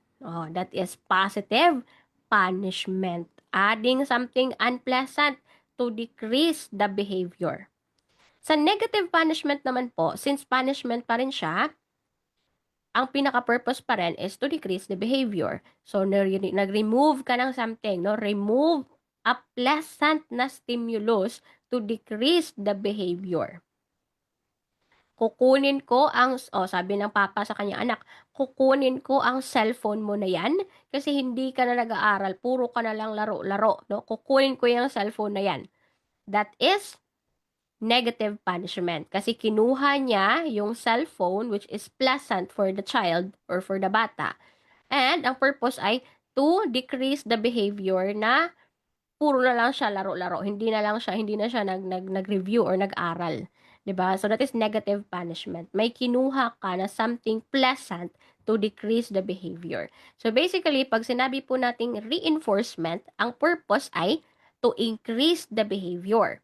That is positive punishment. Adding something unpleasant to decrease the behavior. Sa negative punishment naman po, since punishment pa rin siya, ang pinaka-purpose pa rin is to decrease the behavior. So, nag-remove ka ng something, no? Remove a pleasant na stimulus to decrease the behavior. Kukunin ko ang, sabi ng papa sa kanyang anak, kukunin ko ang cellphone mo na yan kasi hindi ka na nag-aaral, puro ka na lang laro-laro, no? Kukunin ko yung cellphone na yan. That is negative punishment kasi kinuha niya yung cellphone which is pleasant for the child or for the bata. And ang purpose ay to decrease the behavior na puro na lang siya laro-laro. Hindi na siya nag-review or nag-aral. 'Di ba? So that is negative punishment. May kinuha ka na something pleasant to decrease the behavior. So basically, pag sinabi po nating reinforcement, ang purpose ay to increase the behavior.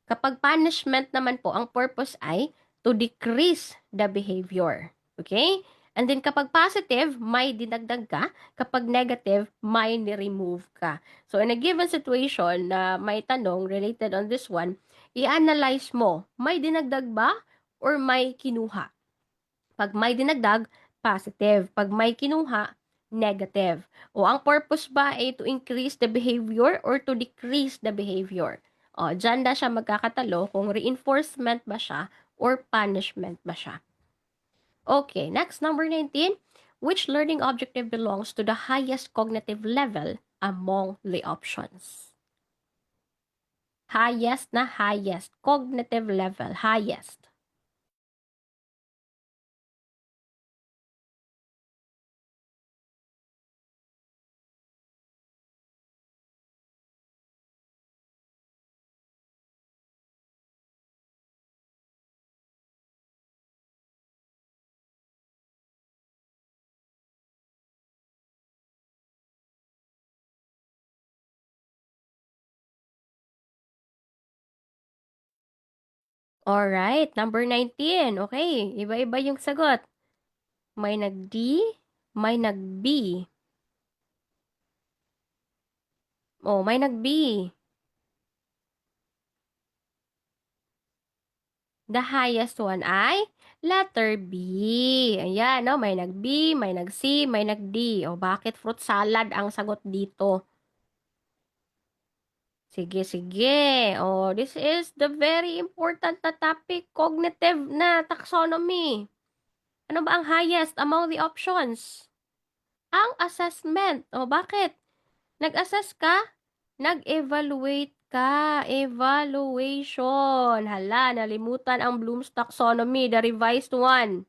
Kapag punishment naman po, ang purpose ay to decrease the behavior. Okay? And then kapag positive, may dinagdag ka. Kapag negative, may ni-remove ka. So in a given situation na may tanong related on this one, i-analyze mo, may dinagdag ba or may kinuha? Pag may dinagdag, positive. Pag may kinuha, negative. Ang purpose ba ay to increase the behavior or to decrease the behavior? Dyan na siya magkakatalo kung reinforcement ba siya or punishment ba siya. Okay, next, number 19. Which learning objective belongs to the highest cognitive level among the options? Highest na highest. Cognitive level, highest. Alright, number 19. Okay, iba-iba yung sagot. May nag-D, may nag-B. May nag-B. The highest one ay letter B. Ayan, no? May nag-B, may nag-C, may nag-D. Bakit fruit salad ang sagot dito? Sige, sige. This is the very important na topic, cognitive na taxonomy. Ano ba ang highest among the options? Ang assessment. Bakit? Nag-assess ka? Nag-evaluate ka. Evaluation. Hala, nalimutan ang Bloom's taxonomy, the revised one.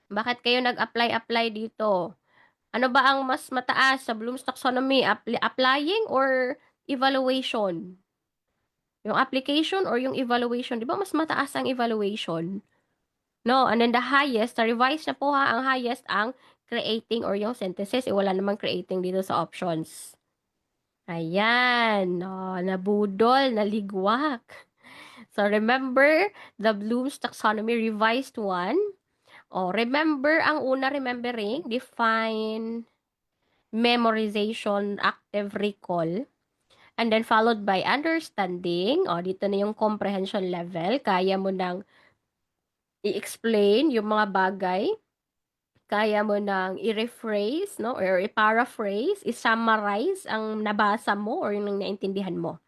Bakit kayo nag-apply dito? Ano ba ang mas mataas sa Bloom's taxonomy? Applying or evaluation? Yung application or yung evaluation? Di ba mas mataas ang evaluation? No, and then the highest, sa revise na po ang highest ang creating or yung synthesis. Wala namang creating dito sa options. Ayan, nabudol, naligwak. So, remember the Bloom's Taxonomy Revised 1. Remember, ang una remembering, define, memorization, active recall. And then, followed by understanding. Dito na yung comprehension level. Kaya mo nang i-explain yung mga bagay. Kaya mo nang i-rephrase, no? Or i-paraphrase, i-summarize ang nabasa mo or yung naintindihan mo.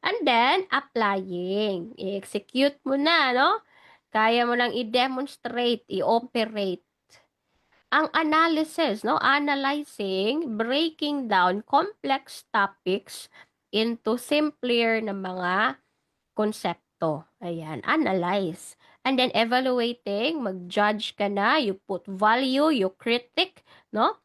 And then, applying. I-execute mo na, no? Kaya mo lang i-demonstrate, i-operate. Ang analysis, no? Analyzing, breaking down complex topics into simpler na mga konsepto. Ayan, analyze. And then evaluating, mag-judge ka na, you put value, you critic, no?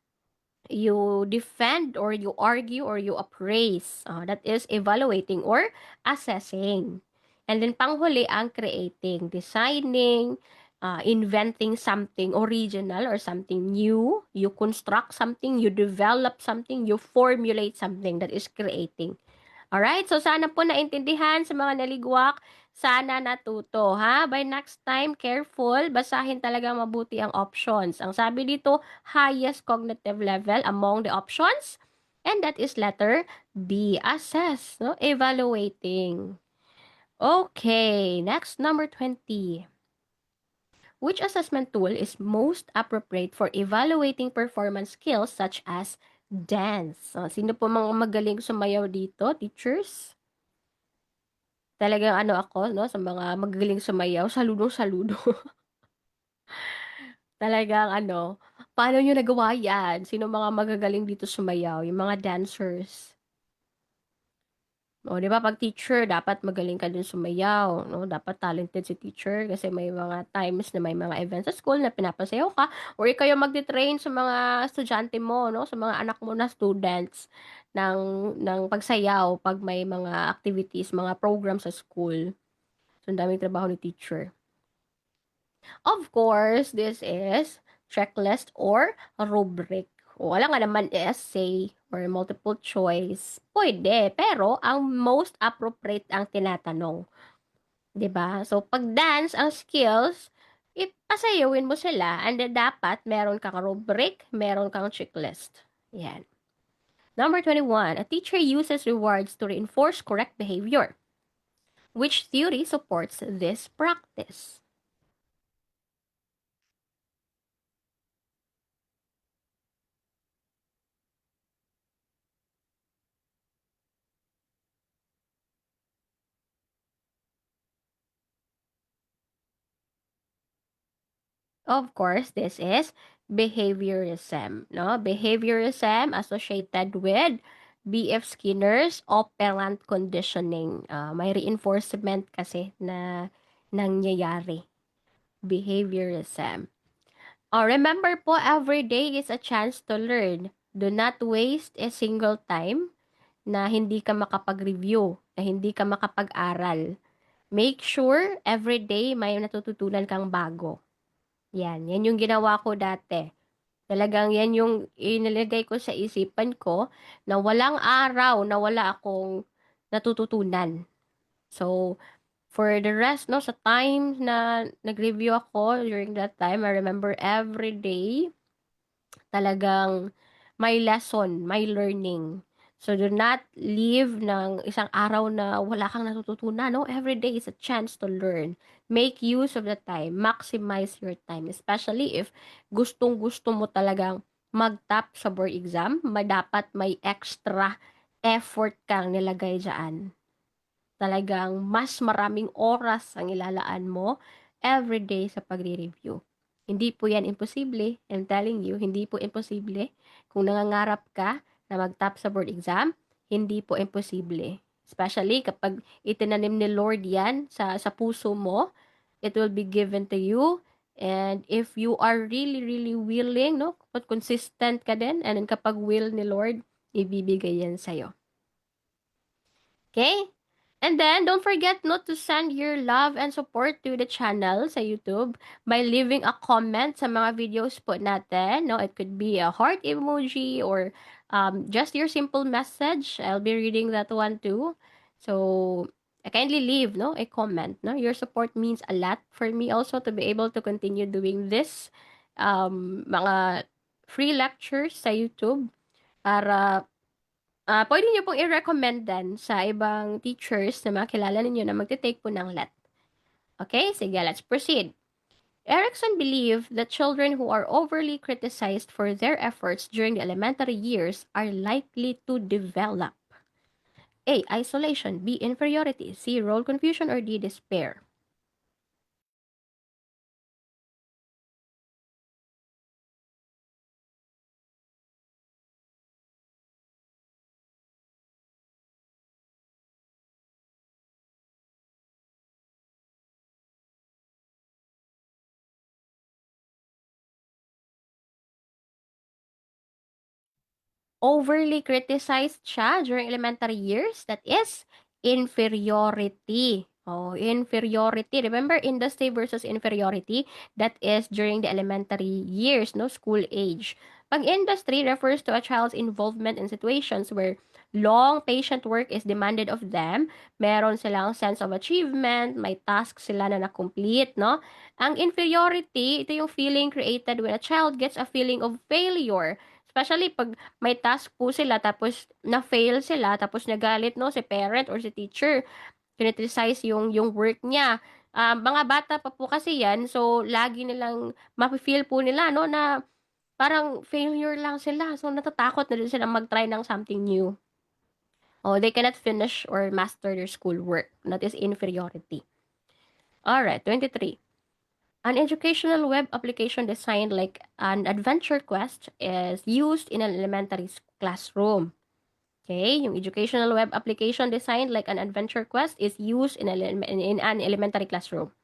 You defend or you argue or you appraise. That is evaluating or assessing. And then panghuli ang creating, designing, inventing something original or something new. You construct something, you develop something, you formulate something. That is creating. Alright, so sana po naintindihan sa mga naligwak, sana natuto, ha? By next time, careful, basahin talaga mabuti ang options. Ang sabi dito, highest cognitive level among the options, and that is letter B, assess, no? Evaluating. Okay, next, number 20. Which assessment tool is most appropriate for evaluating performance skills such as dance? Sino po mga magaling sumayaw dito, teachers? Talagang ano ako 'no, sa mga magagaling sumayaw, saludong-saludo. Talagang ano, paano niyo nagawa 'yan? Sinong mga magagaling dito sumayaw? Yung mga dancers. Oh, 'di ba 'pag teacher dapat magaling ka din sumayaw 'no, dapat talented si teacher kasi may mga times na may mga events sa school na pinapasayaw ka or ikaw yung magte-train sa mga estudyante mo 'no, sa mga anak mo na students ng pagsayaw 'pag may mga activities, mga program sa school. So, ang daming trabaho ni teacher. Of course, this is checklist or rubric. Wala nga naman essay or multiple choice. Pwede, pero ang most appropriate ang tinatanong. 'Di ba? So, pag dance, ang skills, ipasayawin mo sila and then dapat meron kang rubric, meron kang checklist. Yan. Number 21, a teacher uses rewards to reinforce correct behavior. Which theory supports this practice? Of course, this is behaviorism, no? Behaviorism associated with B.F. Skinner's operant conditioning. May reinforcement kasi na nangyayari. Behaviorism. Remember po, every day is a chance to learn. Do not waste a single time na hindi ka makapag-review, na hindi ka makapag-aral. Make sure every day may natututunan kang bago. Yan yung ginawa ko dati. Talagang yan yung inilagay ko sa isipan ko na walang araw na wala akong natututunan. So, for the rest, no, sa time na nag-review ako during that time, I remember every day talagang may lesson, may learning. So, do not leave ng isang araw na wala kang natututunan, no? Every day is a chance to learn. Make use of the time. Maximize your time. Especially if gustong-gusto mo talagang mag-top sa board exam, dapat may extra effort kang nilagay dyan. Talagang mas maraming oras ang ilalaan mo every day sa pagre-review. Hindi po yan imposible. I'm telling you, hindi po imposible. Kung nangangarap ka na mag-top sa board exam, hindi po imposible. Especially kapag itinanim ni Lord yan sa puso mo, it will be given to you. And if you are really, really willing, no, kapag consistent ka din, and then kapag will ni Lord, ibibigay yan sa'yo. Okay? And then, don't forget not to send your love and support to the channel sa YouTube by leaving a comment sa mga videos po natin. No, it could be a heart emoji or just your simple message. I'll be reading that one too. So, kindly leave a comment. No, your support means a lot for me also to be able to continue doing this mga free lectures sa YouTube para pwede niyo pong i-recommend din sa ibang teachers na makilala ninyo na magte-take po ng LET. Okay, sige, let's proceed. Erickson believed that children who are overly criticized for their efforts during the elementary years are likely to develop. A. Isolation. B. Inferiority. C. Role confusion. Or D. Despair. Overly criticized siya during elementary years. That is inferiority. Oh, inferiority. Remember industry versus inferiority? That is during the elementary years, no, school age. Pag industry refers to a child's involvement in situations where long, patient work is demanded of them. Meron silang sense of achievement, may task sila na na-complete, no? Ang inferiority, ito yung feeling created when a child gets a feeling of failure. Especially pag may task po sila tapos na-fail sila tapos nagalit no si parent or si teacher, criticize yung work niya. Mga bata pa po kasi yan, so lagi nilang mafe-feel po nila no na parang failure lang sila. So natatakot na din sila mag-try ng something new. Oh, they cannot finish or master their school work. That is inferiority. Alright, 23. An educational web application designed like an adventure quest is used in an elementary classroom. Okay, yung educational web application designed like an adventure quest is used in an elementary classroom.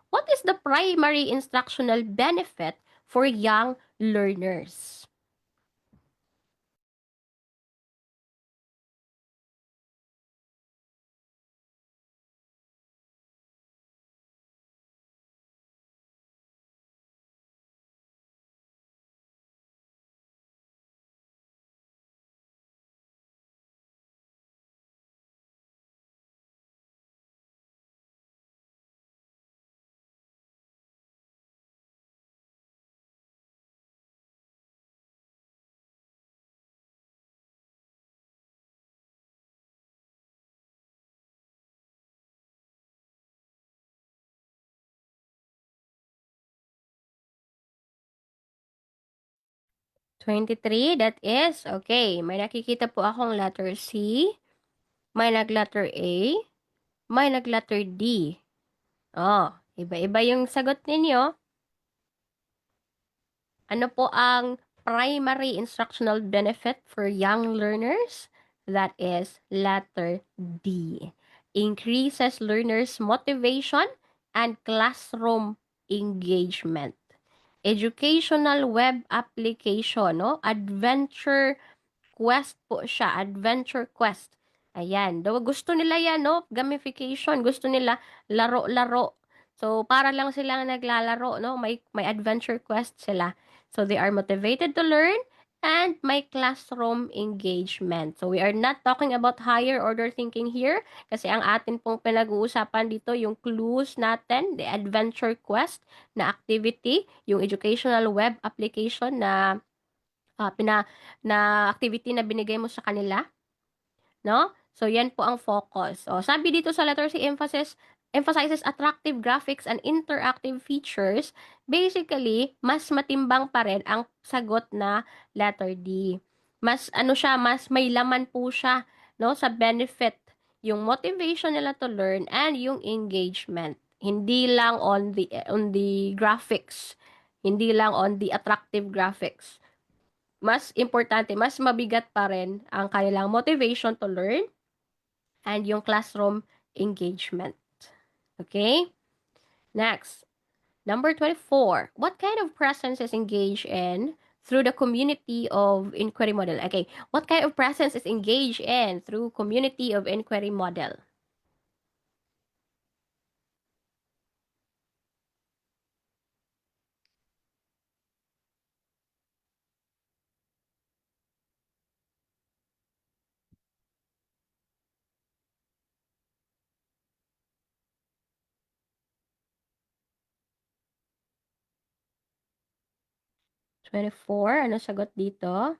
What is the primary instructional benefit for young learners? Twenty-three, that is, okay, may nakikita po akong letter C, may nag-letter A, may nag-letter D. Oh, iba-iba yung sagot ninyo. Ano po ang primary instructional benefit for young learners? That is letter D. Increases learners' motivation and classroom engagement. Educational web application, no? Adventure quest po siya, adventure quest. Ayan, daw gusto nila yan, no? Gamification, gusto nila laro-laro. So, para lang sila naglalaro, no? May adventure quest sila. So, they are motivated to learn and may classroom engagement. So, we are not talking about higher order thinking here kasi ang atin pong pinag-uusapan dito yung clues natin, the adventure quest na activity, yung educational web application na na activity na binigay mo sa kanila, no? So, yan po ang focus. O, sabi dito sa letter C, emphasizes attractive graphics and interactive features. Basically, mas matimbang pa rin ang sagot na letter D. Mas, ano siya, mas may laman po siya, no, sa benefit. Yung motivation nila to learn and yung engagement. Hindi lang on the graphics. Hindi lang on the attractive graphics, mas importante, mas mabigat pa rin ang kanilang motivation to learn and yung classroom engagement. Okay? Next, number 24. What kind of presence is engaged in through the community of inquiry model? Okay, what kind of presence is engaged in through community of inquiry model? 24, ano sagot dito?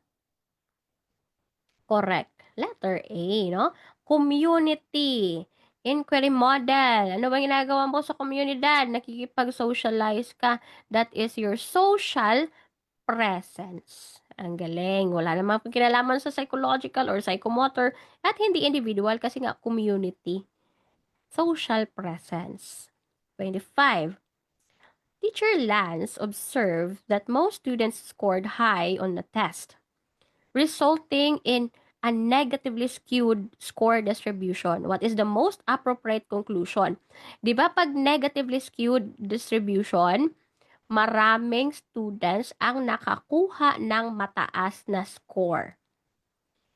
Correct. Letter A, no? Community. Inquiry model. Ano bang ginagawa mo sa komunidad? Nakikipag-socialize ka. That is your social presence. Ang galing. Wala namang kinalaman sa psychological or psychomotor at hindi individual kasi nga community. Social presence. 25. Teacher Lance observed that most students scored high on the test, resulting in a negatively skewed score distribution. What is the most appropriate conclusion? Di ba pag negatively skewed distribution, maraming students ang nakakuha ng mataas na score.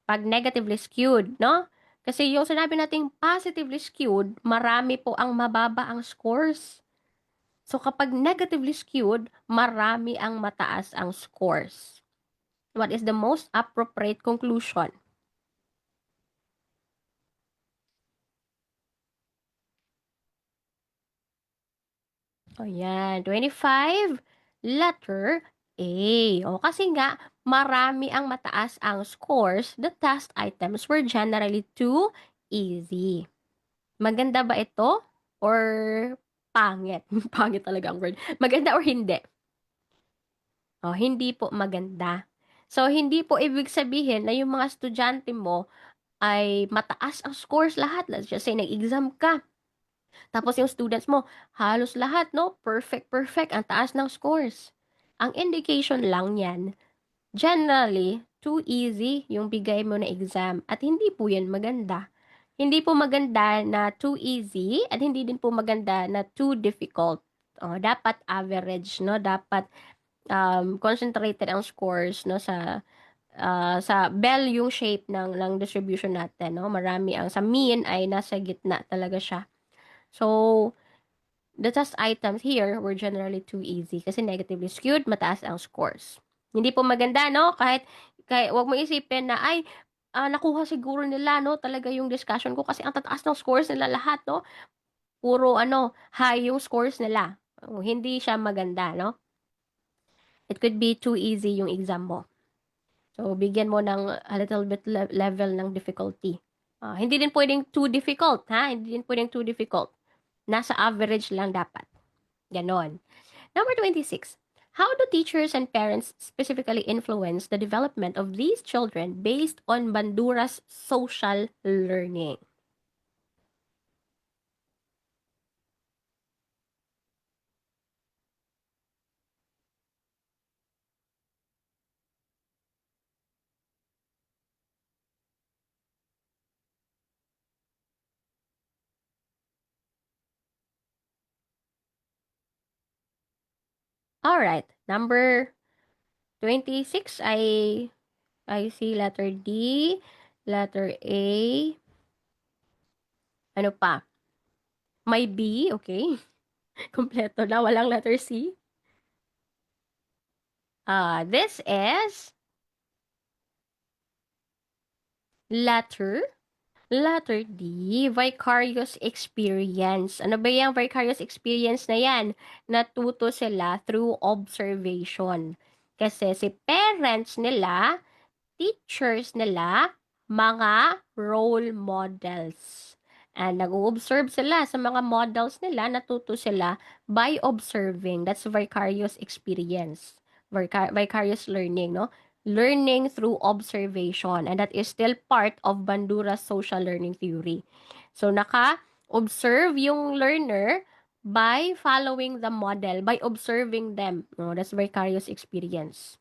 Pag negatively skewed, no? Kasi yung sinabi nating positively skewed, marami po ang mababa ang scores. So kapag negatively skewed, marami ang mataas ang scores. What is the most appropriate conclusion? O yan, 25, letter A. O kasi nga, marami ang mataas ang scores, the test items were generally too easy. Maganda ba ito? Or pangit? Pangit talaga ang word. Maganda or hindi? O, hindi po maganda. So, hindi po ibig sabihin na yung mga estudyante mo ay mataas ang scores lahat. Let's just say, nag-exam ka. Tapos yung students mo, halos lahat, no? Perfect, perfect. Ang taas ng scores. Ang indication lang yan, generally, too easy yung bigay mo na exam. At hindi po yan maganda. Hindi po maganda na too easy at hindi din po maganda na too difficult. Dapat average, no? Dapat concentrated ang scores, no? Sa bell yung shape ng distribution natin, no? Marami ang sa mean ay nasa gitna talaga siya. So, the test items here were generally too easy kasi negatively skewed, mataas ang scores. Hindi po maganda, no? Kahit wag mo isipin na, ay, nakuha siguro nila, no? Talaga yung discussion ko kasi ang tataas ng scores nila lahat, no? Puro, high yung scores nila. Hindi siya maganda, no? It could be too easy yung exam mo. So, bigyan mo ng a little bit level ng difficulty. Hindi din pwedeng too difficult, ha? Hindi din pwedeng too difficult. Nasa average lang dapat. Ganon. Number 26. How do teachers and parents specifically influence the development of these children based on Bandura's social learning? All right. Number 26, I see letter D, letter A, ano pa? May B, okay. Kompleto na, walang letter C. This is letter Letter D, vicarious experience. Ano ba yung vicarious experience na yan? Natuto sila through observation. Kasi si parents nila, teachers nila, mga role models. And nag-observe sila sa mga models nila, natuto sila by observing. That's vicarious experience. Vicarious learning, no? Learning through observation. And that is still part of Bandura's social learning theory. So, naka-observe yung learner by following the model, by observing them. No, that's vicarious experience.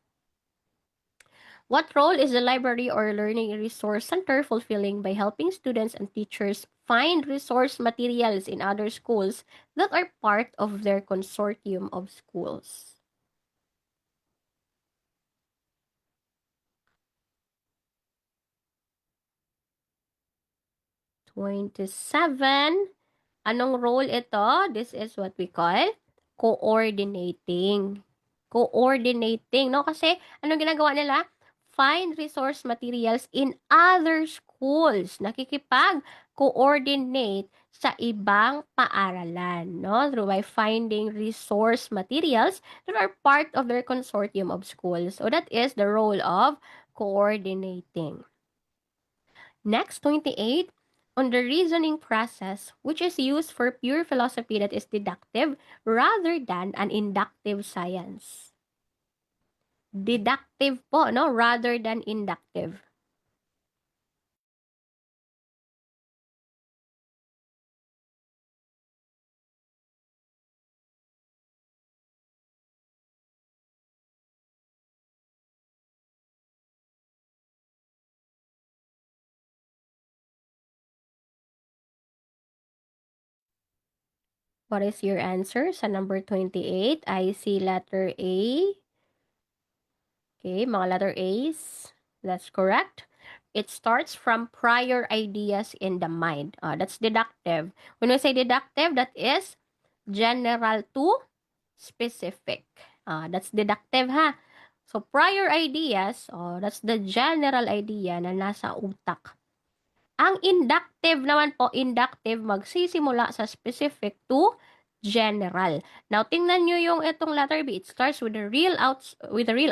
What role is the library or learning resource center fulfilling by helping students and teachers find resource materials in other schools that are part of their consortium of schools? 27. Anong role ito? This is what we call coordinating. Coordinating, no? Kasi, anong ginagawa nila? Find resource materials in other schools. Nakikipag-coordinate sa ibang paaralan, no? Through by finding resource materials that are part of their consortium of schools. So, that is the role of coordinating. Next, 28, on the reasoning process, which is used for pure philosophy that is deductive rather than an inductive science. Deductive po, no? Rather than inductive. What is your answer sa number 28? I see letter A. Okay, mga letter A's. That's correct. It starts from prior ideas in the mind. That's deductive. When we say deductive, that is general to specific. That's deductive ha. So, prior ideas, that's the general idea na nasa utak. Ang inductive naman po, inductive, magsisimula sa specific to general. Now, tingnan nyo yung itong letter B. It starts with the real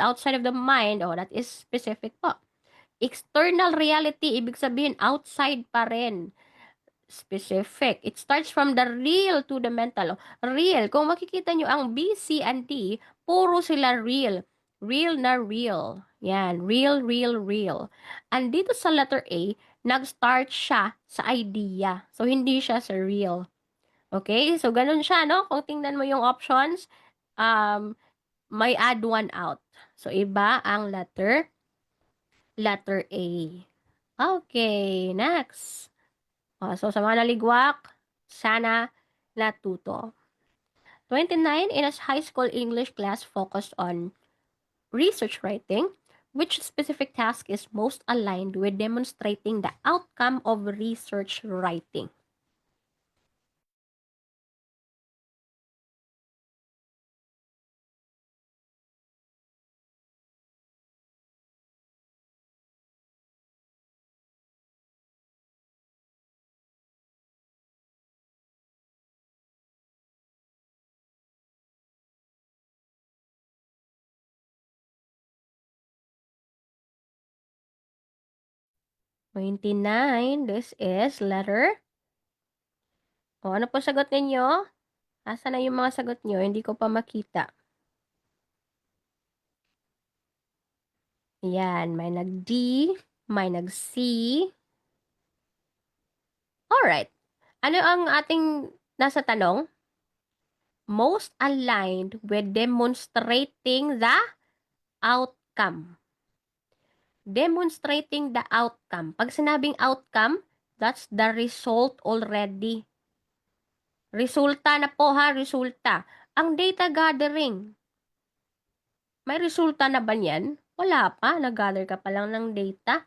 outside of the mind. That is specific po. External reality, ibig sabihin outside pa rin. Specific. It starts from the real to the mental. Real. Kung makikita nyo ang B, C, and D, puro sila real. Real na real. Yan. Real, real, real. And dito sa letter A, nag-start siya sa idea. So, hindi siya sa real. Okay? So, ganun siya, no? Kung tingnan mo yung options, may add one out. So, iba ang letter A. Okay, next. So, sa mga naligwak, sana natuto. 29, in a high school English class focused on research writing, which specific task is most aligned with demonstrating the outcome of research writing? Twenty-nine, this is letter. Ano po sagot ninyo? Asa na yung mga sagot nyo? Hindi ko pa makita. Yan, may nag-D, may nag-C. Alright. Ano ang ating nasa tanong? Most aligned with demonstrating the outcome. Demonstrating the outcome. Pag sinabing outcome, that's the result already. Resulta na po ha, resulta. Ang data gathering, may resulta na ba yan? Wala pa, nag-gather ka pa lang ng data.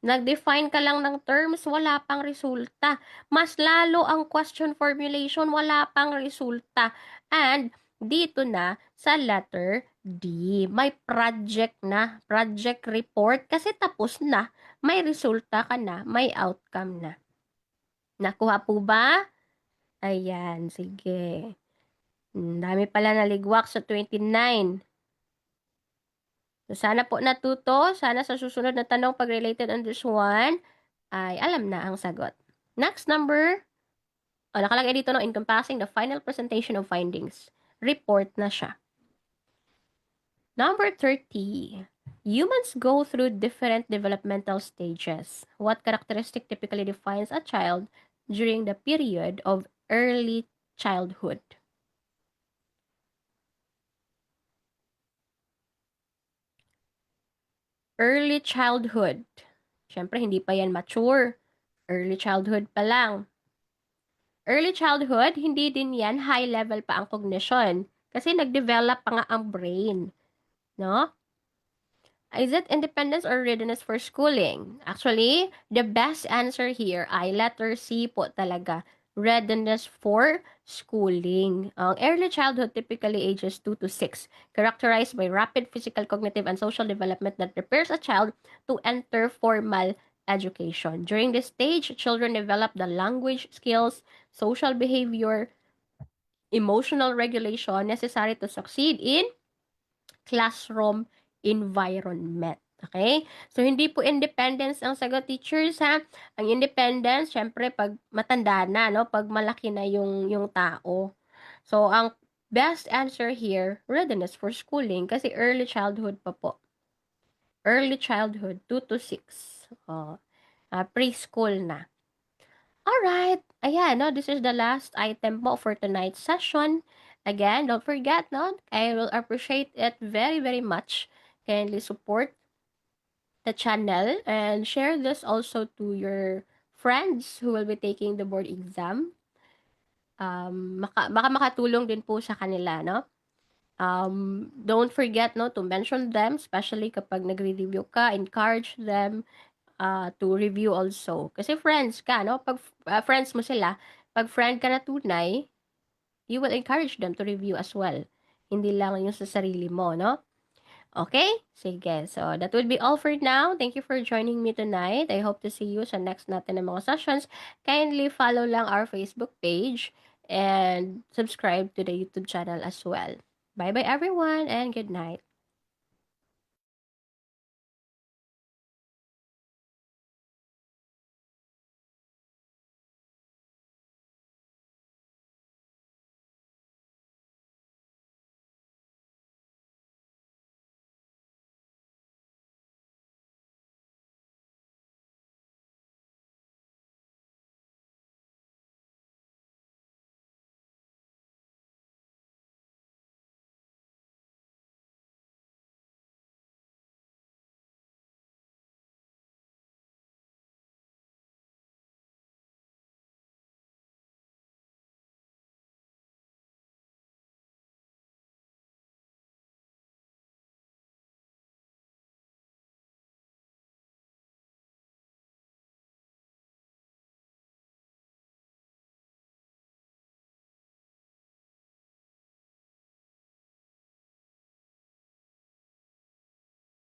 Nag-define ka lang ng terms, wala pang resulta. Mas lalo ang question formulation, wala pang resulta. And dito na sa letter D, may project na, project report kasi tapos na, may resulta ka na, may outcome na. Nakuha po ba? Ayan, sige. Dami pala naligwak sa 29. So, sana po natuto. Sana sa susunod na tanong pag related on this one, ay alam na ang sagot. Next number, nakalagay dito no, encompassing the final presentation of findings. Report na siya. Number 30. Humans go through different developmental stages. What characteristic typically defines a child during the period of early childhood? Early childhood. Siyempre, hindi pa yan mature. Early childhood pa lang. Early childhood, hindi din yan high level pa ang cognition. Kasi nag-develop pa nga ang brain. No? Is it independence or readiness for schooling? Actually, the best answer here ay letter C po talaga. Readiness for schooling. Ang early childhood typically ages 2 to 6, characterized by rapid physical, cognitive, and social development that prepares a child to enter formal education. During this stage, children develop the language skills, social behavior, emotional regulation necessary to succeed in classroom environment. Okay? So, hindi po independence ang sagot, teachers, ha? Ang independence, syempre, pag matanda na, no? Pag malaki na yung tao. So, ang best answer here, readiness for schooling kasi early childhood pa po. Early childhood, 2 to 6. Preschool na. Alright, ayan, no, this is the last item po for tonight's session. Again, don't forget, no, I will appreciate it very, very much. Kindly support the channel and share this also to your friends who will be taking the board exam. Baka makatulong din po sa kanila, no? Don't forget, no, to mention them, especially kapag nagre-review ka, encourage them to review also. Kasi friends ka, no? Pag friends mo sila, pag friend ka na tunay, you will encourage them to review as well. Hindi lang yung sa sarili mo, no? Okay? Sige. So, that would be all for now. Thank you for joining me tonight. I hope to see you sa next natin ng mga sessions. Kindly follow lang our Facebook page and subscribe to the YouTube channel as well. Bye-bye everyone and good night.